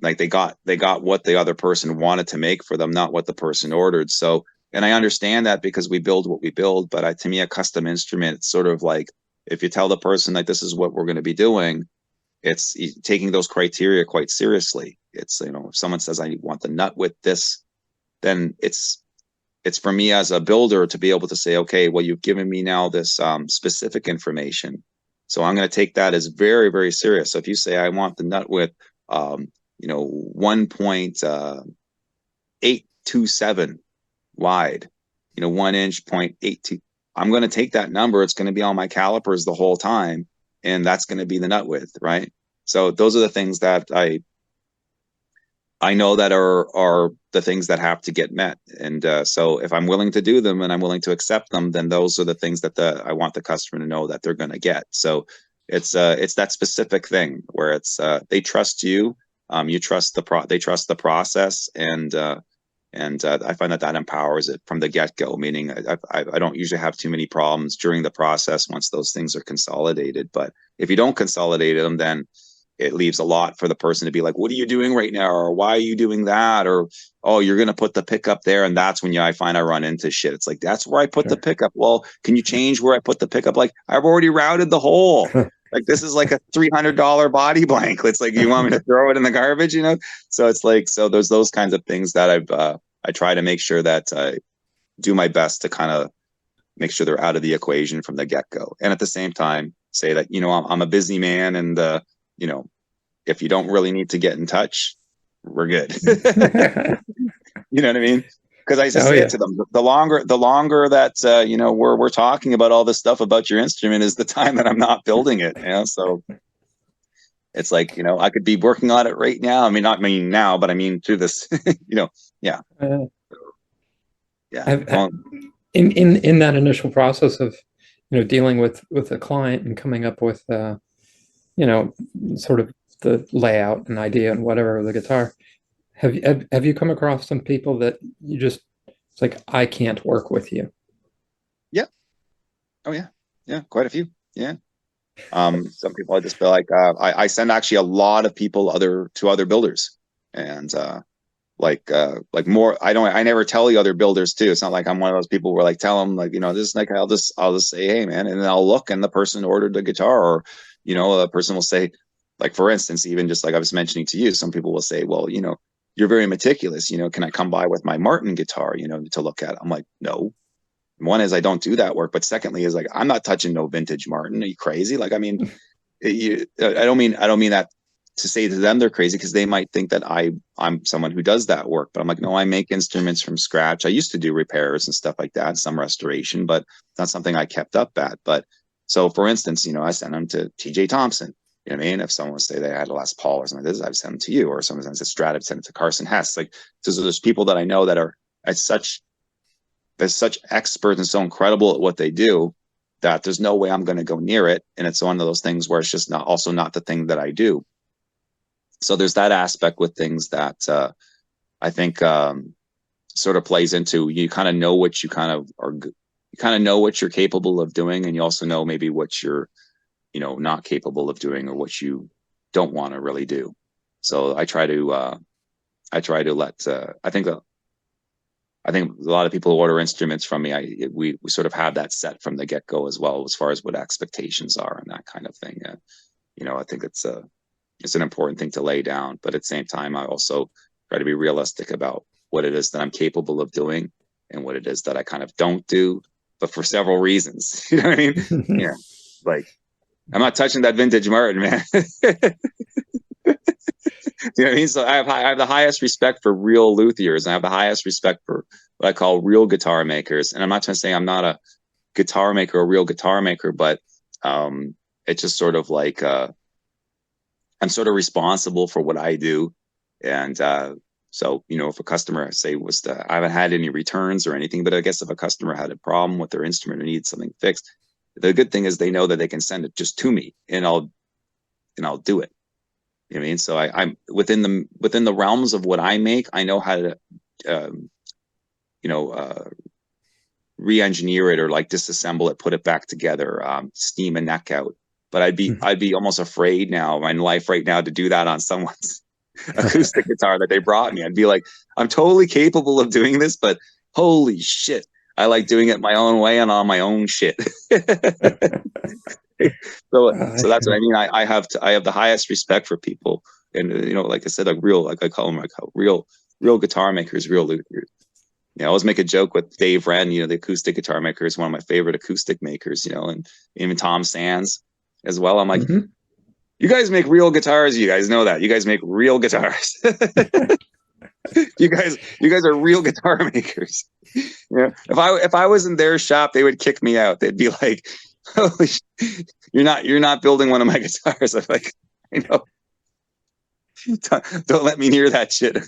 Like they got what the other person wanted to make for them, not what the person ordered. So, and I understand that, because we build what we build, but to me, a custom instrument, it's sort of like, if you tell the person like, this is what we're going to be doing, it's taking those criteria quite seriously. It's, you know, if someone says, I want the nut with this, then it's for me as a builder to be able to say, okay, well, you've given me now this specific information, so I'm going to take that as very, very serious. So if you say, I want the nut with you know, 1.827 wide, you know, 1 inch 0.82, I'm going to take that number. It's going to be on my calipers the whole time, and that's going to be the nut width, right? So those are the things that I know that are the things that have to get met. And so if I'm willing to do them and I'm willing to accept them, then those are the things that I want the customer to know that they're going to get. So it's that specific thing where it's they trust you, you trust they trust the process, and And I find that that empowers it from the get-go, meaning I don't usually have too many problems during the process once those things are consolidated. But if you don't consolidate them, then it leaves a lot for the person to be like, what are you doing right now? Or why are you doing that? Or, oh, you're going to put the pickup there. And that's when I find I run into shit. It's like, that's where I put the pickup. Well, can you change where I put the pickup? Like, I've already routed the hole. Like, this is like a $300 body blank. It's like, you want me to throw it in the garbage, you know? So it's like, so there's those kinds of things that I try to make sure that I do my best to kind of make sure they're out of the equation from the get-go. And at the same time, say that, you know, I'm a busy man, and you know, if you don't really need to get in touch, we're good. You know what I mean? Because I just say it to them, the longer that you know, we're talking about all this stuff about your instrument is the time that I'm not building it. You know, so it's like, you know, I could be working on it right now. I mean, not me now, but I mean through this. You know, yeah, yeah. In that initial process of, you know, dealing with a client and coming up with you know, sort of the layout and idea and whatever of the guitar, have you come across some people that you just, it's like, I can't work with you? Yeah. Oh yeah. Yeah. Quite a few. Yeah. Some people I just feel like I send actually a lot of people to other builders, and like more, I never tell the other builders too. It's not like I'm one of those people where like tell them like, you know, this is like, I'll just say, hey man, and then I'll look and the person ordered the guitar, or, you know, a person will say, like, for instance, even just like I was mentioning to you, some people will say, well, you know, you're very meticulous, you know, can I come by with my Martin guitar, you know, to look at? I'm like, no. One is I don't do that work, but secondly is like, I'm not touching no vintage Martin. Are you crazy? Like, I mean, I don't mean that to say to them they're crazy, because they might think that I'm someone who does that work. But I'm like, no, I make instruments from scratch. I used to do repairs and stuff like that, some restoration, but it's not something I kept up at. But so, for instance, you know, I send them to TJ Thompson. You know what I mean? If someone would say they had a Les Paul or something like this, I'd send them to you. Or someone sends a Strat, I'd send it to Carson Hess. Like, so there's people that I know that are at such experts and so incredible at what they do that there's no way I'm going to go near it. And it's one of those things where it's just not the thing that I do. So there's that aspect with things that I think sort of plays into, you kind of know what you kind of know what you're capable of doing, and you also know maybe what you're, you know, not capable of doing, or what you don't want to really do. So I try to let I think a lot of people who order instruments from me, we sort of have that set from the get-go as well, as far as what expectations are and that kind of thing. You know, I think it's an important thing to lay down, but at the same time, I also try to be realistic about what it is that I'm capable of doing and what it is that I kind of don't do, but for several reasons. You know what I mean? Yeah, like, I'm not touching that vintage Martin, man. You know what I mean? So I have the highest respect for real luthiers, and I have the highest respect for what I call real guitar makers. And I'm not trying to say I'm not a guitar maker, a real guitar maker, but it's just sort of like I'm sort of responsible for what I do. And so, you know, if a customer, say, I haven't had any returns or anything, but I guess if a customer had a problem with their instrument or needs something fixed, the good thing is they know that they can send it just to me, and I'll do it. You know what I mean? So I'm within the realms of what I make. I know how to, you know, re-engineer it, or like disassemble it, put it back together, steam a neck out. But I'd be almost afraid now in life right now to do that on someone's acoustic guitar that they brought me. I'd be like, I'm totally capable of doing this, but holy shit, I like doing it my own way and on my own shit. So that's what I mean. I have the highest respect for people, and you know, like I said, like real, like I call them, like real guitar makers, real luthiers. You know, I always make a joke with Dave Wren, you know, the acoustic guitar maker, is one of my favorite acoustic makers, you know, and even Tom Sands as well. I'm like, you guys make real guitars. You guys know that. You guys make real guitars. You guys are real guitar makers. You know, if I was in their shop, they would kick me out. They'd be like, holy you're not building one of my guitars. I'm like, I know. Don't let me hear that shit.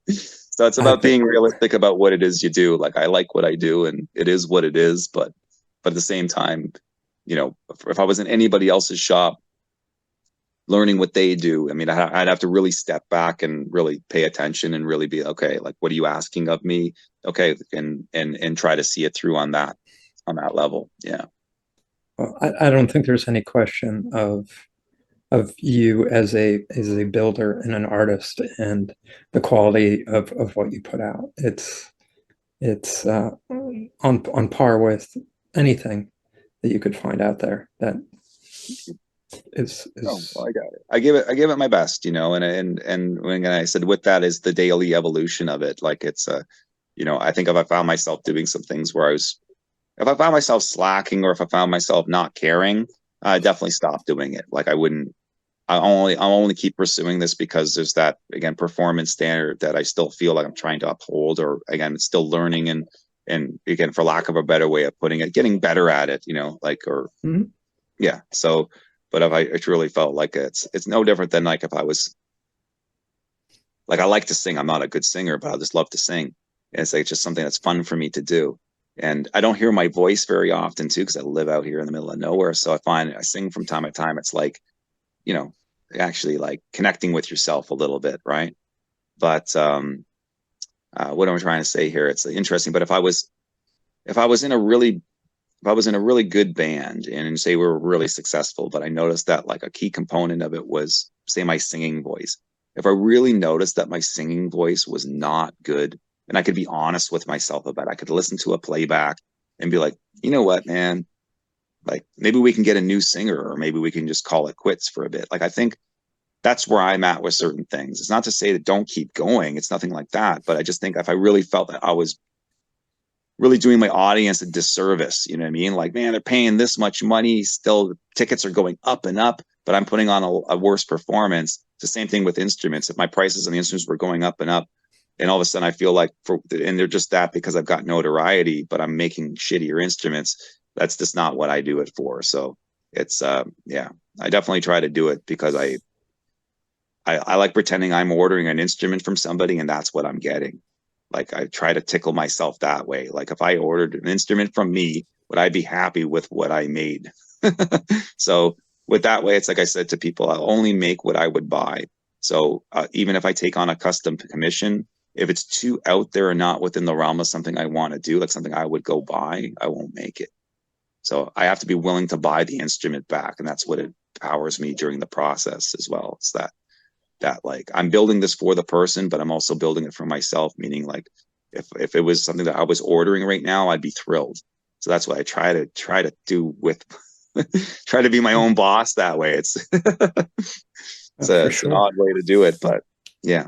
So it's about being realistic about what it is you do. Like, I like what I do, and it is what it is. But at the same time, you know, if I was in anybody else's shop, learning what they do. I mean, I'd have to really step back and really pay attention and really be, okay, like, what are you asking of me? Okay. And try to see it through on that level. Yeah. Well, I don't think there's any question of you as a builder and an artist and the quality of what you put out. It's on par with anything that you could find out there that is Oh, well, I got it. I give it my best, you know, and when I said with that is the daily evolution of it. Like it's you know, I think if I found myself doing some things where if I found myself slacking or if I found myself not caring, I definitely stop doing it. Like I'll only keep pursuing this because there's that, again, performance standard that I still feel like I'm trying to uphold, or again, it's still learning and again, for lack of a better way of putting it, getting better at it, you know, like, or yeah. So, but if I truly felt like it's no different than like if I was like, I like to sing. I'm not a good singer, but I just love to sing. And it's like, it's just something that's fun for me to do. And I don't hear my voice very often too, because I live out here in the middle of nowhere. So I find I sing from time to time. It's like, you know, actually like connecting with yourself a little bit, right? But what am I trying to say here? It's interesting. But if I was in a really good band and say we were really successful, but I noticed that like a key component of it was, say, my singing voice. If I really noticed that my singing voice was not good, and I could be honest with myself about it, I could listen to a playback and be like, you know what, man, like maybe we can get a new singer, or maybe we can just call it quits for a bit. Like I think that's where I'm at with certain things. It's not to say that don't keep going. It's nothing like that. But I just think if I really felt that I was really doing my audience a disservice, you know what I mean? Like, man, they're paying this much money, still the tickets are going up and up, but I'm putting on a worse performance. It's the same thing with instruments. If my prices on the instruments were going up and up, and all of a sudden I feel like and they're just that because I've got notoriety, but I'm making shittier instruments. That's just not what I do it for. So it's, yeah, I definitely try to do it because I like pretending I'm ordering an instrument from somebody and that's what I'm getting. Like I try to tickle myself that way. Like if I ordered an instrument from me, would I be happy with what I made? So with that way, it's like I said to people, I'll only make what I would buy. So even if I take on a custom commission, if it's too out there and not within the realm of something I want to do, like something I would go buy, I won't make it. So I have to be willing to buy the instrument back. And that's what it powers me during the process as well. It's that like I'm building this for the person, but I'm also building it for myself, meaning like if it was something that I was ordering right now, I'd be thrilled. So that's what I try to do with try to be my own boss that way. It's it's an odd way to do it, but yeah.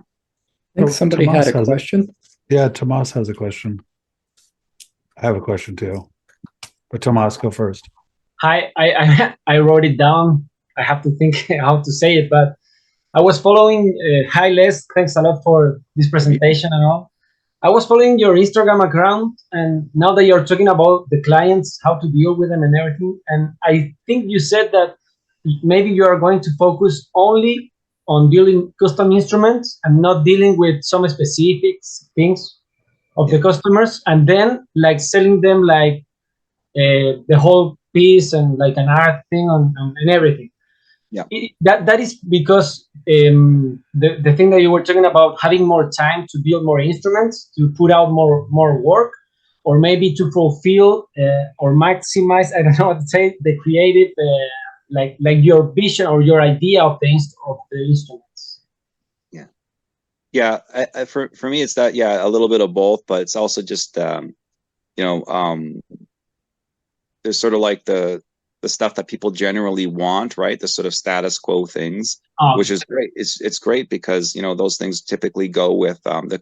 I think somebody Tomas had a question. Yeah, Tomas has a question. I have a question too. But Tomas, go first. I wrote it down. I have to think how to say it, but I was following. Hi, Les. Thanks a lot for this presentation and all. I was following your Instagram account, and now that you're talking about the clients, how to deal with them and everything, and I think you said that maybe you are going to focus only on building custom instruments and not dealing with some specific things of the customers, and then like selling them like the whole piece and like an art thing and everything. Yeah. That is because the thing that you were talking about, having more time to build more instruments, to put out more work, or maybe to fulfill or maximize, I don't know what to say, the creative, like your vision or your idea of the instruments. Yeah. Yeah. For me, it's that, yeah, a little bit of both, but it's also just, there's sort of like the stuff that people generally want, right? The sort of status quo things, which is great. It's great because, those things typically go with the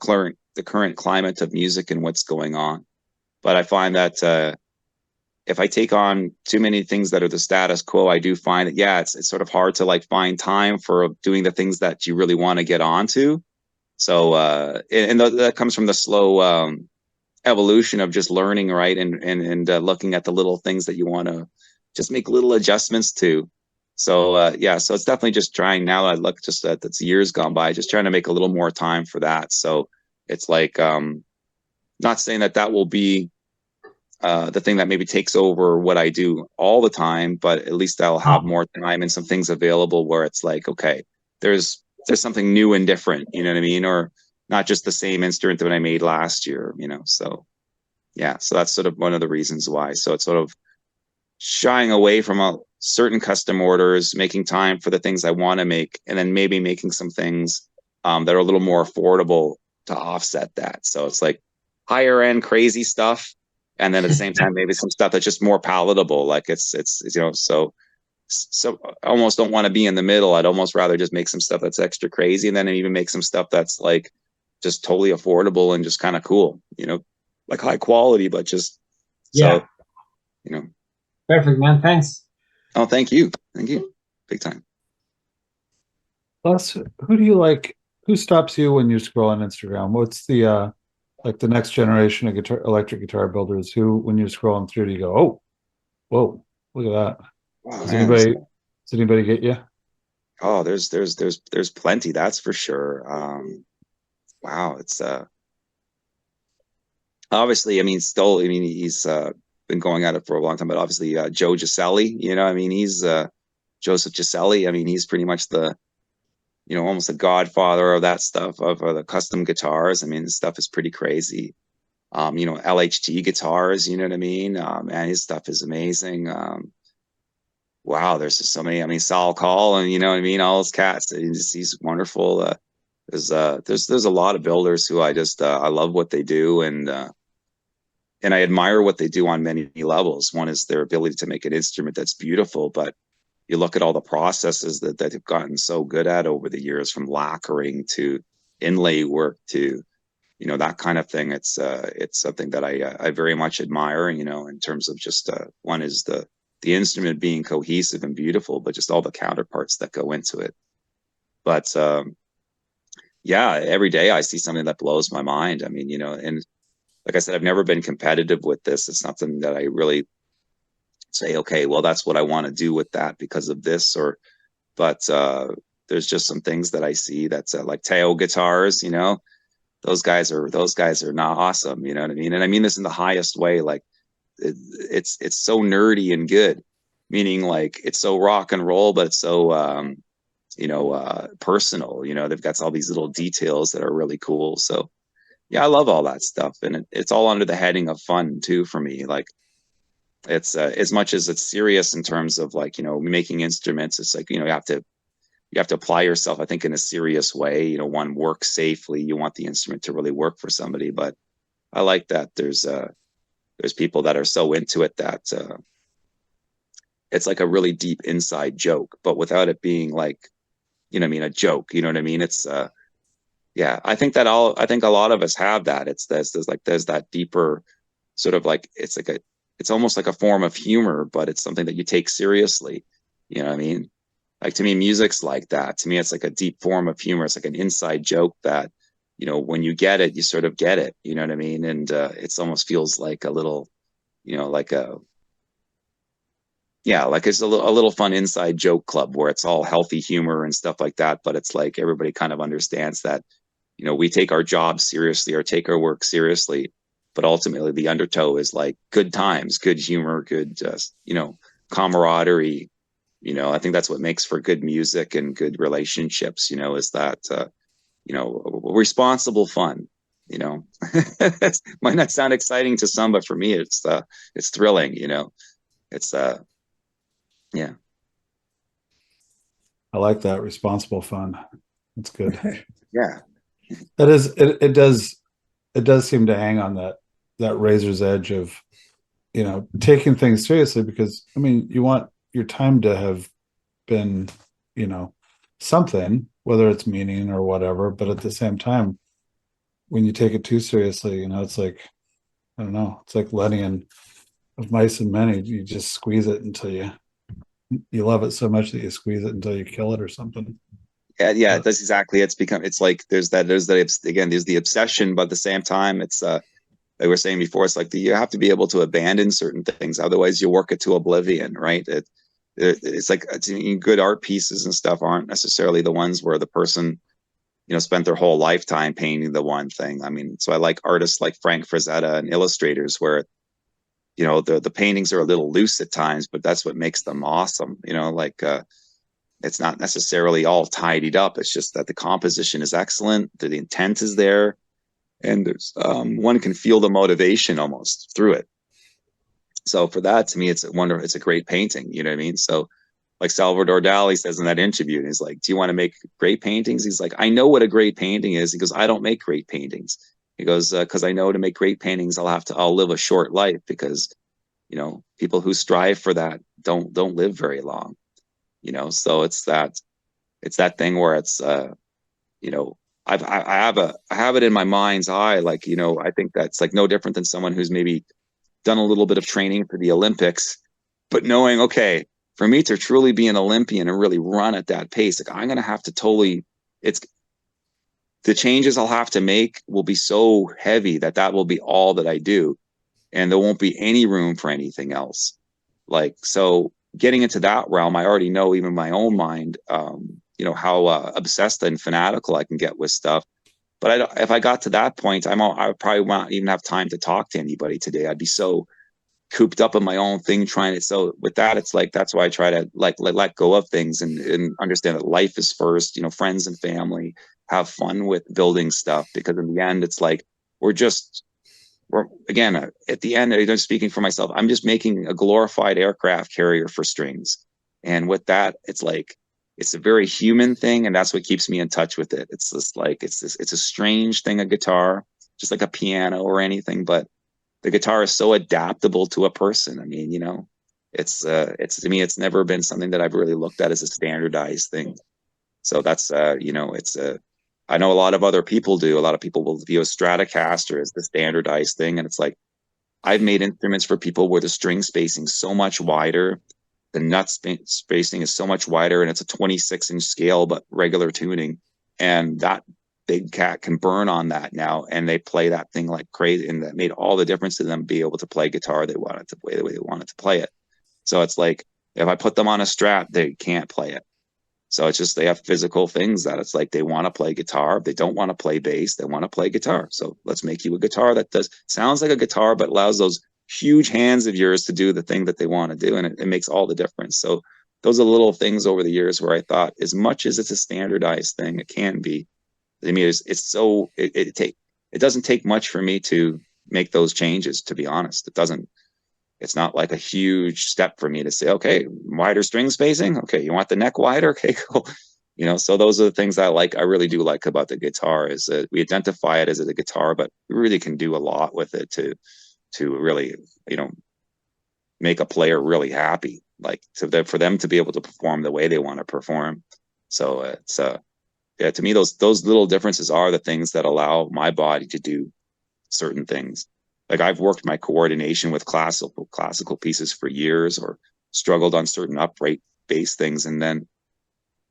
current climate of music and what's going on. But I find that if I take on too many things that are the status quo, I do find that, yeah, it's sort of hard to like find time for doing the things that you really want to get onto. So, and that comes from the slow evolution of just learning, right? And looking at the little things that you want to just make little adjustments to. So, yeah, so it's definitely just trying now that I look just at that's years gone by, just trying to make a little more time for that. So it's like, not saying that will be the thing that maybe takes over what I do all the time, but at least I'll have more time and some things available where it's like, okay, there's something new and different, you know what I mean? Or not just the same instrument that I made last year, you know? So yeah, so that's sort of one of the reasons why. So it's sort of shying away from a certain custom orders, making time for the things I want to make, and then maybe making some things that are a little more affordable to offset that. So it's like higher end crazy stuff, and then at the same time maybe some stuff that's just more palatable. Like it's you know, so I almost don't want to be in the middle. I'd almost rather just make some stuff that's extra crazy, and then even make some stuff that's like just totally affordable and just kind of cool, you know, like high quality, but just so you know. Perfect, man. Thanks. Oh, thank you. Thank you. Big time. Plus, who do you like? Who stops you when you scroll on Instagram? What's the like the next generation of electric guitar builders? Who, when you're scrolling through, do you go, oh, whoa, look at that? Oh, Does anybody get you? Oh, there's plenty. That's for sure. Wow, it's obviously. I mean, he's been going at it for a long time, but obviously Joe Giselli. You know, I mean, he's Joseph Giselli. I mean, he's pretty much the, you know, almost the godfather of that stuff, of the custom guitars. I mean, this stuff is pretty crazy. You know, LHT guitars, you know what I mean? And his stuff is amazing. Wow, there's just so many. I mean, Sal Call, and you know what I mean, all those cats. He's wonderful. There's a lot of builders who I just I love what they do, and I admire what they do on many levels. One is their ability to make an instrument that's beautiful, but you look at all the processes that they've gotten so good at over the years, from lacquering to inlay work to, you know, that kind of thing. It's something that I very much admire, you know, in terms of just one is the instrument being cohesive and beautiful, but just all the counterparts that go into it. But yeah, every day I see something that blows my mind. I mean, you know, and like I said, I've never been competitive with this. It's not something that I really say, okay, well, that's what I want to do with that because of this, but there's just some things that I see that's like Teo guitars, you know, those guys are not awesome. You know what I mean? And I mean this in the highest way. Like it's so nerdy and good, meaning like it's so rock and roll, but it's so, you know, personal, you know, they've got all these little details that are really cool. So yeah, I love all that stuff. And it's all under the heading of fun too, for me. Like it's as much as it's serious in terms of like, you know, making instruments, it's like, you know, you have to apply yourself, I think, in a serious way. You know, one, work safely. You want the instrument to really work for somebody, but I like that there's people that are so into it that it's like a really deep inside joke, but without it being like, you know what I mean, a joke, you know what I mean? It's yeah, I think a lot of us have that. There's that deeper sort of like, it's almost like a form of humor, but it's something that you take seriously. You know what I mean? Like, to me, music's like that. To me, it's like a deep form of humor. It's like an inside joke that, you know, when you get it, you sort of get it. You know what I mean? And it's almost feels like a little, you know, like like it's a little fun inside joke club where it's all healthy humor and stuff like that. But it's like everybody kind of understands that, you know, we take our jobs seriously or take our work seriously, but ultimately the undertow is like good times, good humor, good, you know, camaraderie. You know, I think that's what makes for good music and good relationships, you know, is that, you know, responsible fun, you know. It might not sound exciting to some, but for me, it's thrilling, you know. It's, yeah. I like that, responsible fun. That's good. Yeah. That is, it does seem to hang on that razor's edge of, you know, taking things seriously, because I mean, you want your time to have been, you know, something, whether it's meaning or whatever, but at the same time, when you take it too seriously, you know, it's like, I don't know, it's like letting of mice and men. You just squeeze it until you love it so much that you squeeze it until you kill it or something. Yeah, that's exactly. It's like there's the obsession, but at the same time, it's like we were saying before, it's like you have to be able to abandon certain things, otherwise you work it to oblivion, right? It's like, good art pieces and stuff aren't necessarily the ones where the person, you know, spent their whole lifetime painting the one thing. I mean, so I like artists like Frank Frazetta and illustrators where you know, the paintings are a little loose at times, but that's what makes them awesome. You know, like it's not necessarily all tidied up. It's just that the composition is excellent, the intent is there, and there's one can feel the motivation almost through it. So for that, to me, it's a great painting. You know what I mean? So like Salvador Dali says in that interview, and he's like, "Do you want to make great paintings?" He's like, "I know what a great painting is." He goes, "I don't make great paintings." He goes, "Because I know to make great paintings, I'll live a short life, because, you know, people who strive for that don't live very long." You know, so it's that thing where it's you know, I have it in my mind's eye, like, you know, I think that's like no different than someone who's maybe done a little bit of training for the Olympics, but knowing, okay, for me to truly be an Olympian and really run at that pace, like I'm gonna have to it's the changes I'll have to make will be so heavy that will be all that I do, and there won't be any room for anything else. Like, so getting into that realm, I already know, even my own mind, you know, how obsessed and fanatical I can get with stuff. But if I got to that point, I would probably not even have time to talk to anybody today. I'd be so cooped up in my own thing trying to. So with that, it's like, that's why I try to like let go of things and understand that life is first, you know, friends and family, have fun with building stuff, because in the end, it's like, we're again, at the end, I'm speaking for myself, I'm just making a glorified aircraft carrier for strings. And with that, it's like, it's a very human thing, and that's what keeps me in touch with it. It's just like, it's a strange thing, a guitar, just like a piano or anything, but the guitar is so adaptable to a person. I mean, you know, it's to me, it's never been something that I've really looked at as a standardized thing. So that's you know, I know a lot of other people do. A lot of people will view a Stratocaster as the standardized thing, and it's like, I've made instruments for people where the string spacing is so much wider, the nut spacing is so much wider, and it's a 26-inch scale but regular tuning, and that big cat can burn on that now, and they play that thing like crazy, and that made all the difference to them be able to play guitar they wanted to play the way they wanted to play it. So it's like, if I put them on a Strat, they can't play it. So it's just, they have physical things that it's like, they want to play guitar, they don't want to play bass, they want to play guitar. So let's make you a guitar that sounds like a guitar, but allows those huge hands of yours to do the thing that they want to do, and it makes all the difference. So those are little things over the years where I thought, as much as it's a standardized thing, it can be. I mean, it doesn't take much for me to make those changes, to be honest. It's not like a huge step for me to say, okay, wider string spacing. Okay, you want the neck wider? Okay, cool. You know, so those are the things I really do like about the guitar, is that we identify it as a guitar, but we really can do a lot with it to really, you know, make a player really happy, like for them to be able to perform the way they want to perform. So it's yeah, to me, those little differences are the things that allow my body to do certain things. Like, I've worked my coordination with classical pieces for years, or struggled on certain upright bass things, and then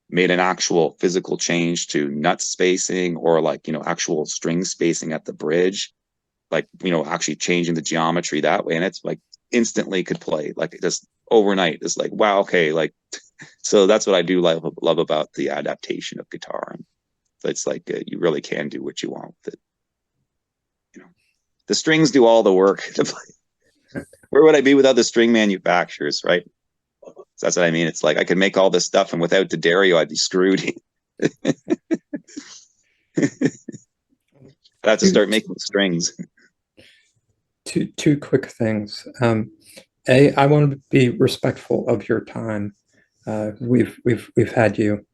made an actual physical change to nut spacing, or like, you know, actual string spacing at the bridge, like, you know, actually changing the geometry that way. And it's like, instantly could play, like, just overnight. It's like, wow, okay, like, so that's what I do love about the adaptation of guitar. And it's like, you really can do what you want with it. You know, the strings do all the work. Where would I be without the string manufacturers, right? So that's what I mean. It's like, I could make all this stuff, and without D'Addario, I'd be screwed. I'd have to start making strings. Two quick things. I want to be respectful of your time. We've had you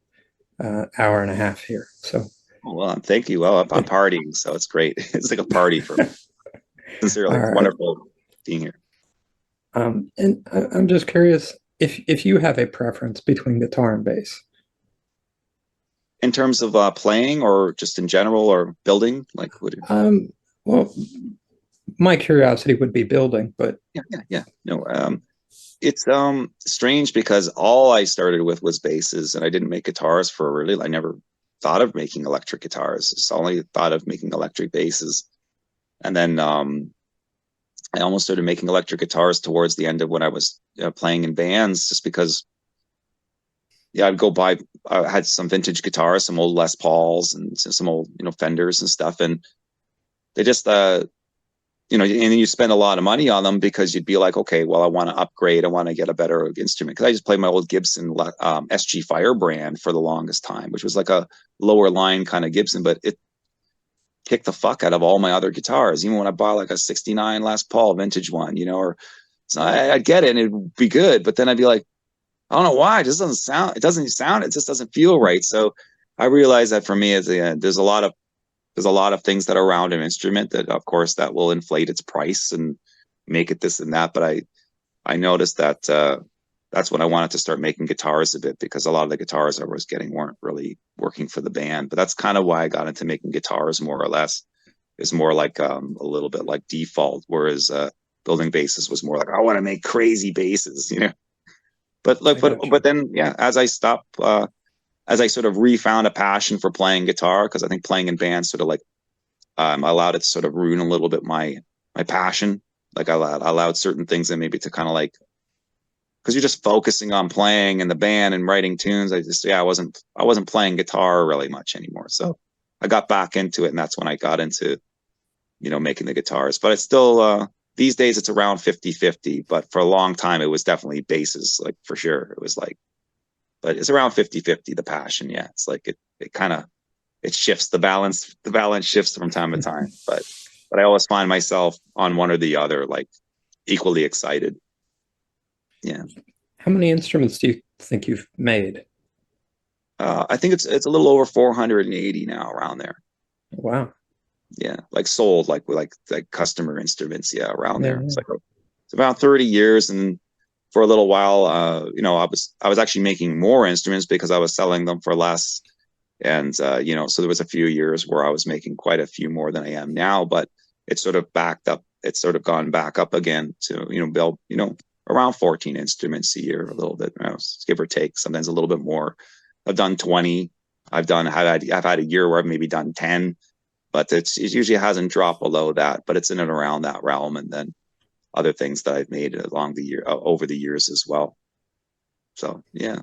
hour and a half here, so. Oh, well, thank you. Well, I'm partying, so it's great. It's like a party for me. Sincerely, it's wonderful being here. And I'm just curious if you have a preference between guitar and bass. In terms of playing, or just in general, or building, like, well, my curiosity would be building, but yeah. No, it's strange, because all I started with was basses, and I didn't make guitars I never thought of making electric guitars. It's only thought of making electric basses. And then I almost started making electric guitars towards the end of when I was playing in bands, just because, yeah, I'd go buy, I had some vintage guitars, some old Les Pauls, and some old, you know, Fenders and stuff. And they just, you know, and then you spend a lot of money on them because you'd be like, okay, well, I want to upgrade. I want to get a better instrument. Cause I just played my old Gibson SG Firebrand for the longest time, which was like a lower line kind of Gibson, but it kicked the fuck out of all my other guitars. Even when I bought like a 69 Les Paul vintage one, you know, or so I'd get it and it'd be good, but then I'd be like, I don't know why. It just doesn't sound, it just doesn't feel right. So I realized that for me, there's a lot of things that are around an instrument that, of course, that will inflate its price and make it this and that. But I noticed that that's when I wanted to start making guitars a bit, because a lot of the guitars I was getting weren't really working for the band. But that's kind of why I got into making guitars, more or less. It's more like a little bit like default, whereas building basses was more like, I want to make crazy basses, you know. But like, but then, yeah, as I sort of refound a passion for playing guitar, because I think playing in bands sort of like allowed it to sort of ruin a little bit my passion. Like I allowed certain things and maybe to kind of like, because you're just focusing on playing in the band and writing tunes. I wasn't playing guitar really much anymore. So I got back into it, and that's when I got into, you know, making the guitars. But it's still these days it's around 50-50, but for a long time it was definitely basses, like for sure. It was like, but it's around 50-50, the passion. Yeah. It's like it kind of, it shifts, the balance shifts from time to time, but I always find myself on one or the other, like equally excited. Yeah. How many instruments do you think you've made? I think it's a little over 480 now, around there. Wow. Yeah. Like sold, like customer instruments. Yeah. Around there. Yeah. It's about 30 years. And for a little while, you know, I was actually making more instruments because I was selling them for less. And, you know, so there was a few years where I was making quite a few more than I am now, but it's sort of backed up. It's sort of gone back up again to, you know, build, you know, around 14 instruments a year, a little bit, you know, give or take, sometimes a little bit more. I've done 20. I've had a year where I've maybe done 10, but it usually hasn't dropped below that, but it's in and around that realm. And then other things that I've made along the year, over the years as well. So yeah,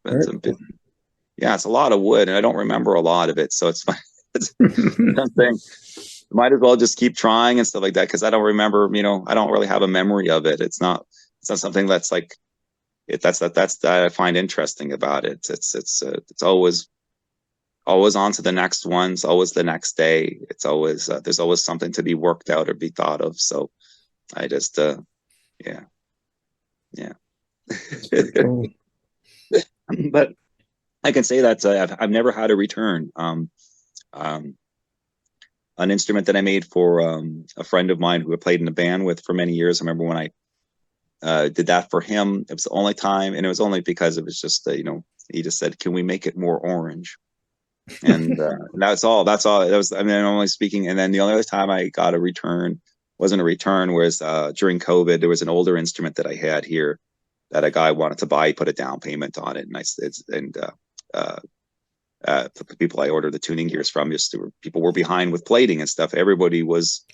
yeah, it's a lot of wood, and I don't remember a lot of it, so it's fine. It's something. Might as well just keep trying and stuff like that, because I don't remember. You know, I don't really have a memory of it. It's not something that's like it. That's that I find interesting about it. It's always on to the next one. It's always the next day. It's always there's always something to be worked out or be thought of. So I just yeah. Cool. But I can say that I've never had a return. An instrument that I made for a friend of mine who I played in a band with for many years. I remember when I did that for him. It was the only time, and it was only because it was just you know, he just said, "Can we make it more orange?" And that's all. That was, I mean, I'm only speaking. And then the only other time I got a return wasn't a return, was during COVID. There was an older instrument that I had here that a guy wanted to buy. He put a down payment on it, and the people I ordered the tuning gears from, people were behind with plating and stuff. Everybody was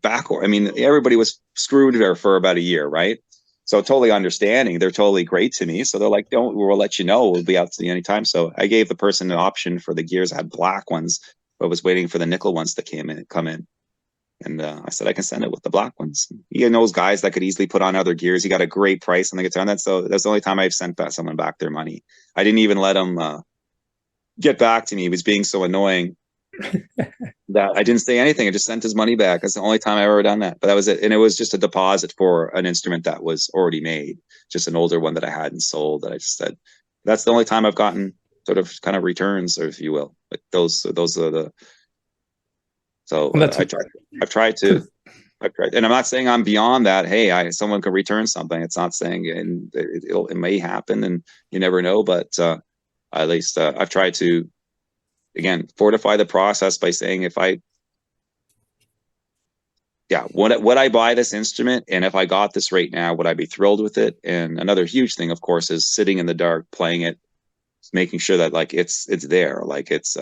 backward. I mean, everybody was screwed there for about a year, right? So totally understanding. They're totally great to me. So they're like, we'll let you know. We'll be out to you anytime. So I gave the person an option for the gears. I had black ones, but was waiting for the nickel ones to come in. And I said, I can send it with the black ones. He knows guys that could easily put on other gears. He got a great price on the guitar. So that's the only time I've sent someone back their money. I didn't even let him get back to me. He was being so annoying that I didn't say anything. I just sent his money back. That's the only time I've ever done that. But that was it. And it was just a deposit for an instrument that was already made, just an older one that I hadn't sold, that I just said. That's the only time I've gotten sort of kind of returns, or if you will. Like those are the. So I've tried, and I'm not saying I'm beyond that. Hey, someone could return something. It's not saying, and it may happen, and you never know. But at least I've tried to, again, fortify the process by saying, would I buy this instrument, and if I got this right now, would I be thrilled with it? And another huge thing, of course, is sitting in the dark, playing it, making sure that like it's there, like it's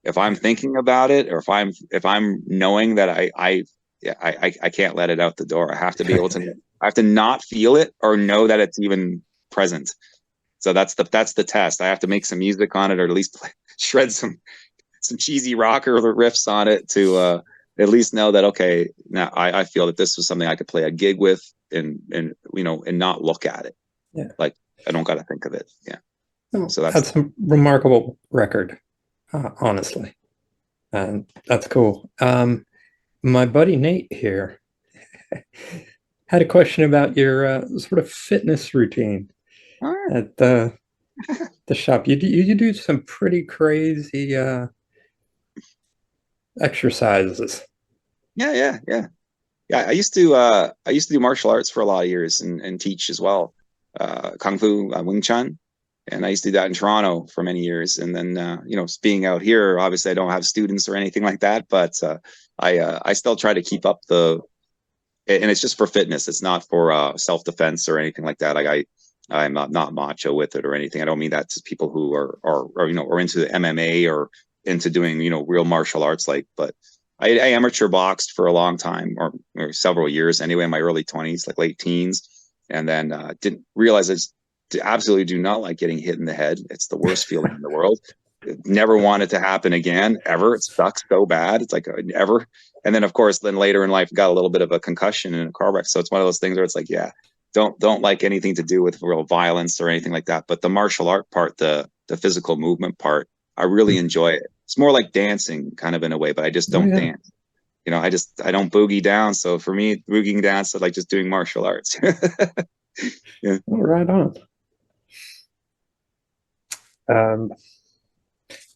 if I'm thinking about it, or if I'm knowing that I can't let it out the door. I have to be able to. I have to not feel it or know that it's even present. So that's the test. I have to make some music on it, or at least shred some cheesy rocker riffs on it to at least know that, okay, now I feel that this was something I could play a gig with and not look at it. Yeah. Like I don't got to think of it. Yeah. So that's a remarkable record, honestly. And that's cool. My buddy Nate here had a question about your sort of fitness routine at the shop. You do some pretty crazy exercises. Yeah. I used to do martial arts for a lot of years and teach as well, kung fu, Wing Chun, and I used to do that in Toronto for many years. And then being out here, obviously I don't have students or anything like that, but I still try to keep up and it's just for fitness. It's not for self-defense or anything like that. Like I'm not macho with it or anything. I don't mean that to people who are into MMA or into doing real martial arts, but I amateur boxed for a long time, or several years anyway, in my early 20s, like late teens, and then didn't realize I absolutely do not like getting hit in the head. It's the worst feeling in the world. Never want it to happen again, ever. It sucks so bad. It's like ever. And then, of course, then later in life, got a little bit of a concussion in a car wreck. So it's one of those things where it's like, yeah, don't like anything to do with real violence or anything like that. But the martial art part, the physical movement part, I really enjoy it. It's more like dancing kind of in a way, but I just don't dance. I don't boogie down. So for me, boogieing down is like just doing martial arts. Yeah. Oh, right on.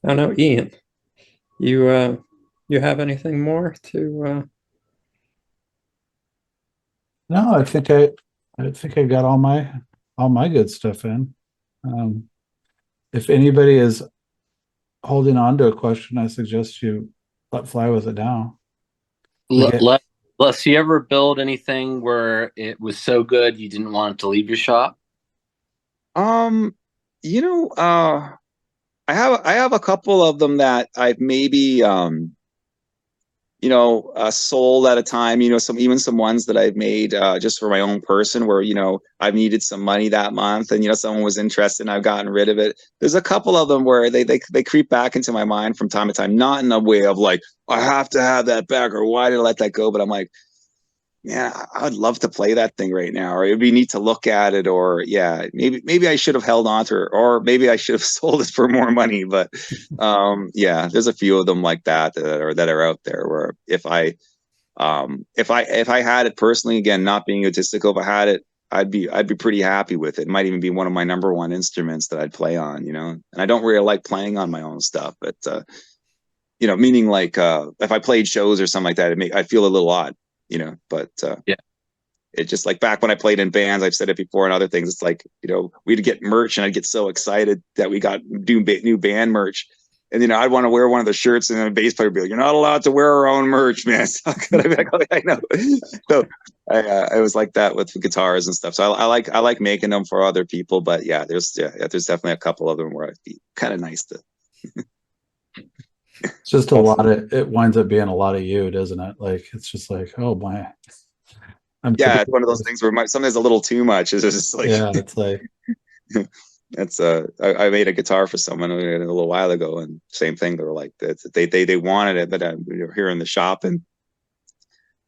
I know, Ian, you have anything more to No, I think I got all my good stuff in. If anybody is holding on to a question, I suggest you let fly with it now. Les, you ever build anything where it was so good you didn't want it to leave your shop? I have a couple of them that I've maybe sold at a time, some ones that I've made just for my own person where, I've needed some money that month and, someone was interested and I've gotten rid of it. There's a couple of them where they creep back into my mind from time to time, not in a way of like, I have to have that back or why did I let that go? But I'm like, yeah, I would love to play that thing right now, or it'd be neat to look at it, or maybe I should have held on to it, or maybe I should have sold it for more money. But there's a few of them like that are out there where if I had it personally, again, not being egotistical, if I had it, I'd be pretty happy with it. It might even be one of my number one instruments that I'd play on, and I don't really like playing on my own stuff, but meaning like if I played shows or something like that, I'd feel a little odd. But it's just like back when I played in bands, I've said it before and other things. It's like, we'd get merch and I'd get so excited that we got new band merch. And, I'd want to wear one of the shirts and then a bass player would be like, you're not allowed to wear our own merch, man. So I'd be like, oh, I know. So I was like that with guitars and stuff. So I like making them for other people, but there's definitely a couple of them where it'd be kind of nice to. It's just it winds up being a lot of you, doesn't it? Like, it's just like, oh my. It's one of those things where sometimes a little too much. It's just like, it's like, that's I made a guitar for someone a little while ago, and same thing. They were like, they wanted it, but we were here in the shop, and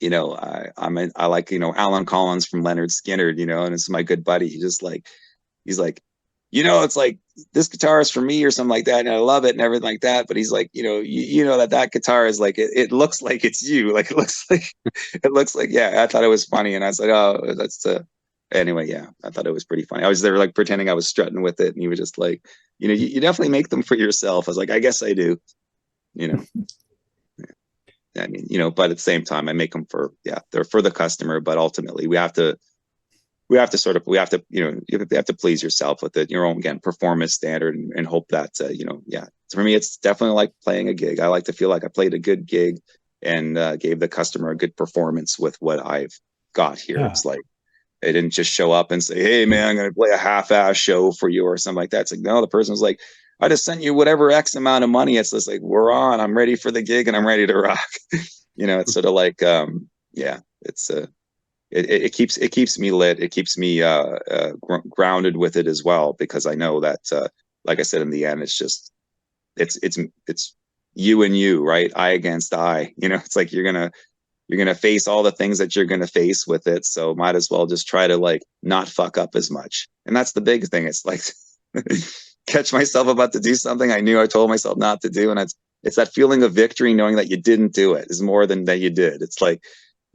I like Alan Collins from Leonard Skinner, and it's my good buddy. He's like, it's like this guitar is for me or something like that, and I love it and everything like that. But he's like, that guitar is like it looks like it's you, like it looks like I thought it was funny, and I was like, oh, that's anyway, I thought it was pretty funny. I was there like pretending I was strutting with it, and he was just like, you definitely make them for yourself. I was like, I guess I do, I mean, but at the same time, I make them they're for the customer, but ultimately we have to please yourself with it, your own, again, performance standard, and hope that, for me, it's definitely like playing a gig. I like to feel like I played a good gig and gave the customer a good performance with what I've got here. Yeah. It's like, they didn't just show up and say, hey man, I'm going to play a half-ass show for you or something like that. It's like, no, the person was like, I just sent you whatever X amount of money. It's just like, we're on, I'm ready for the gig and I'm ready to rock. It's sort of like, it's it keeps me lit. It keeps me grounded with it as well, because I know that, like I said, in the end, it's just it's you and you, right? I against I. It's like you're gonna face all the things that you're gonna face with it. So might as well just try to like not fuck up as much. And that's the big thing. It's like catch myself about to do something I told myself not to do, and it's that feeling of victory knowing that you didn't do it is more than that you did. It's like,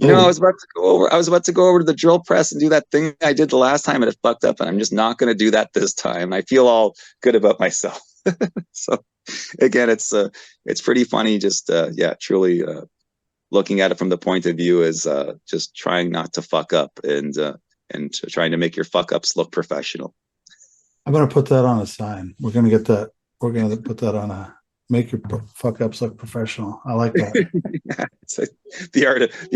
I was about to go over to the drill press and do that thing I did the last time and it fucked up, and I'm just not going to do that this time. I feel all good about myself. So again, it's pretty funny. Just truly looking at it from the point of view is just trying not to fuck up and trying to make your fuck ups look professional. I'm going to put that on a sign. We're going to get that. We're going to put that on a make your fuck ups look professional. I like that. It's like the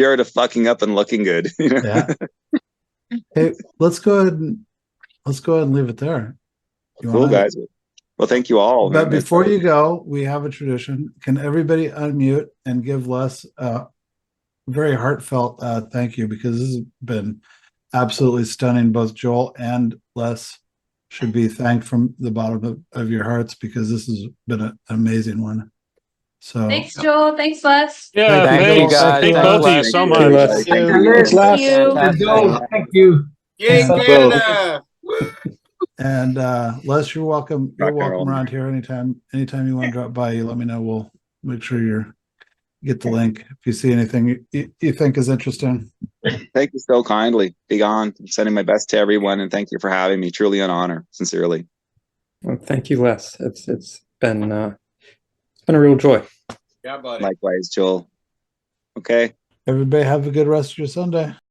art of fucking up and looking good. Yeah. Hey, let's go ahead and leave it there. Cool, guys. Well, thank you all. But before you go, we have a tradition. Can everybody unmute and give Les a very heartfelt thank you, because this has been absolutely stunning. Both Joel and Les should be thanked from the bottom of your hearts, because this has been an amazing one. So Thanks, Joel. Thanks, Les. Yeah, Thank you, thanks. guys. Thank both of you so Thank you, much. Les. Thanks, Thanks, Les. Thank you. Yay, Thanks a lot. Canada! And Les, you're welcome. You're Rock and welcome roll. around here anytime. Anytime you want to drop by, you let me know. We'll make sure you get the link if you see anything you think is interesting. Thank you so kindly. Be on. I'm sending my best to everyone, and thank you for having me. Truly an honor. Sincerely. Well, thank you, Les. It's been a real joy. Yeah, buddy. Likewise, Joel. Okay. Everybody have a good rest of your Sunday.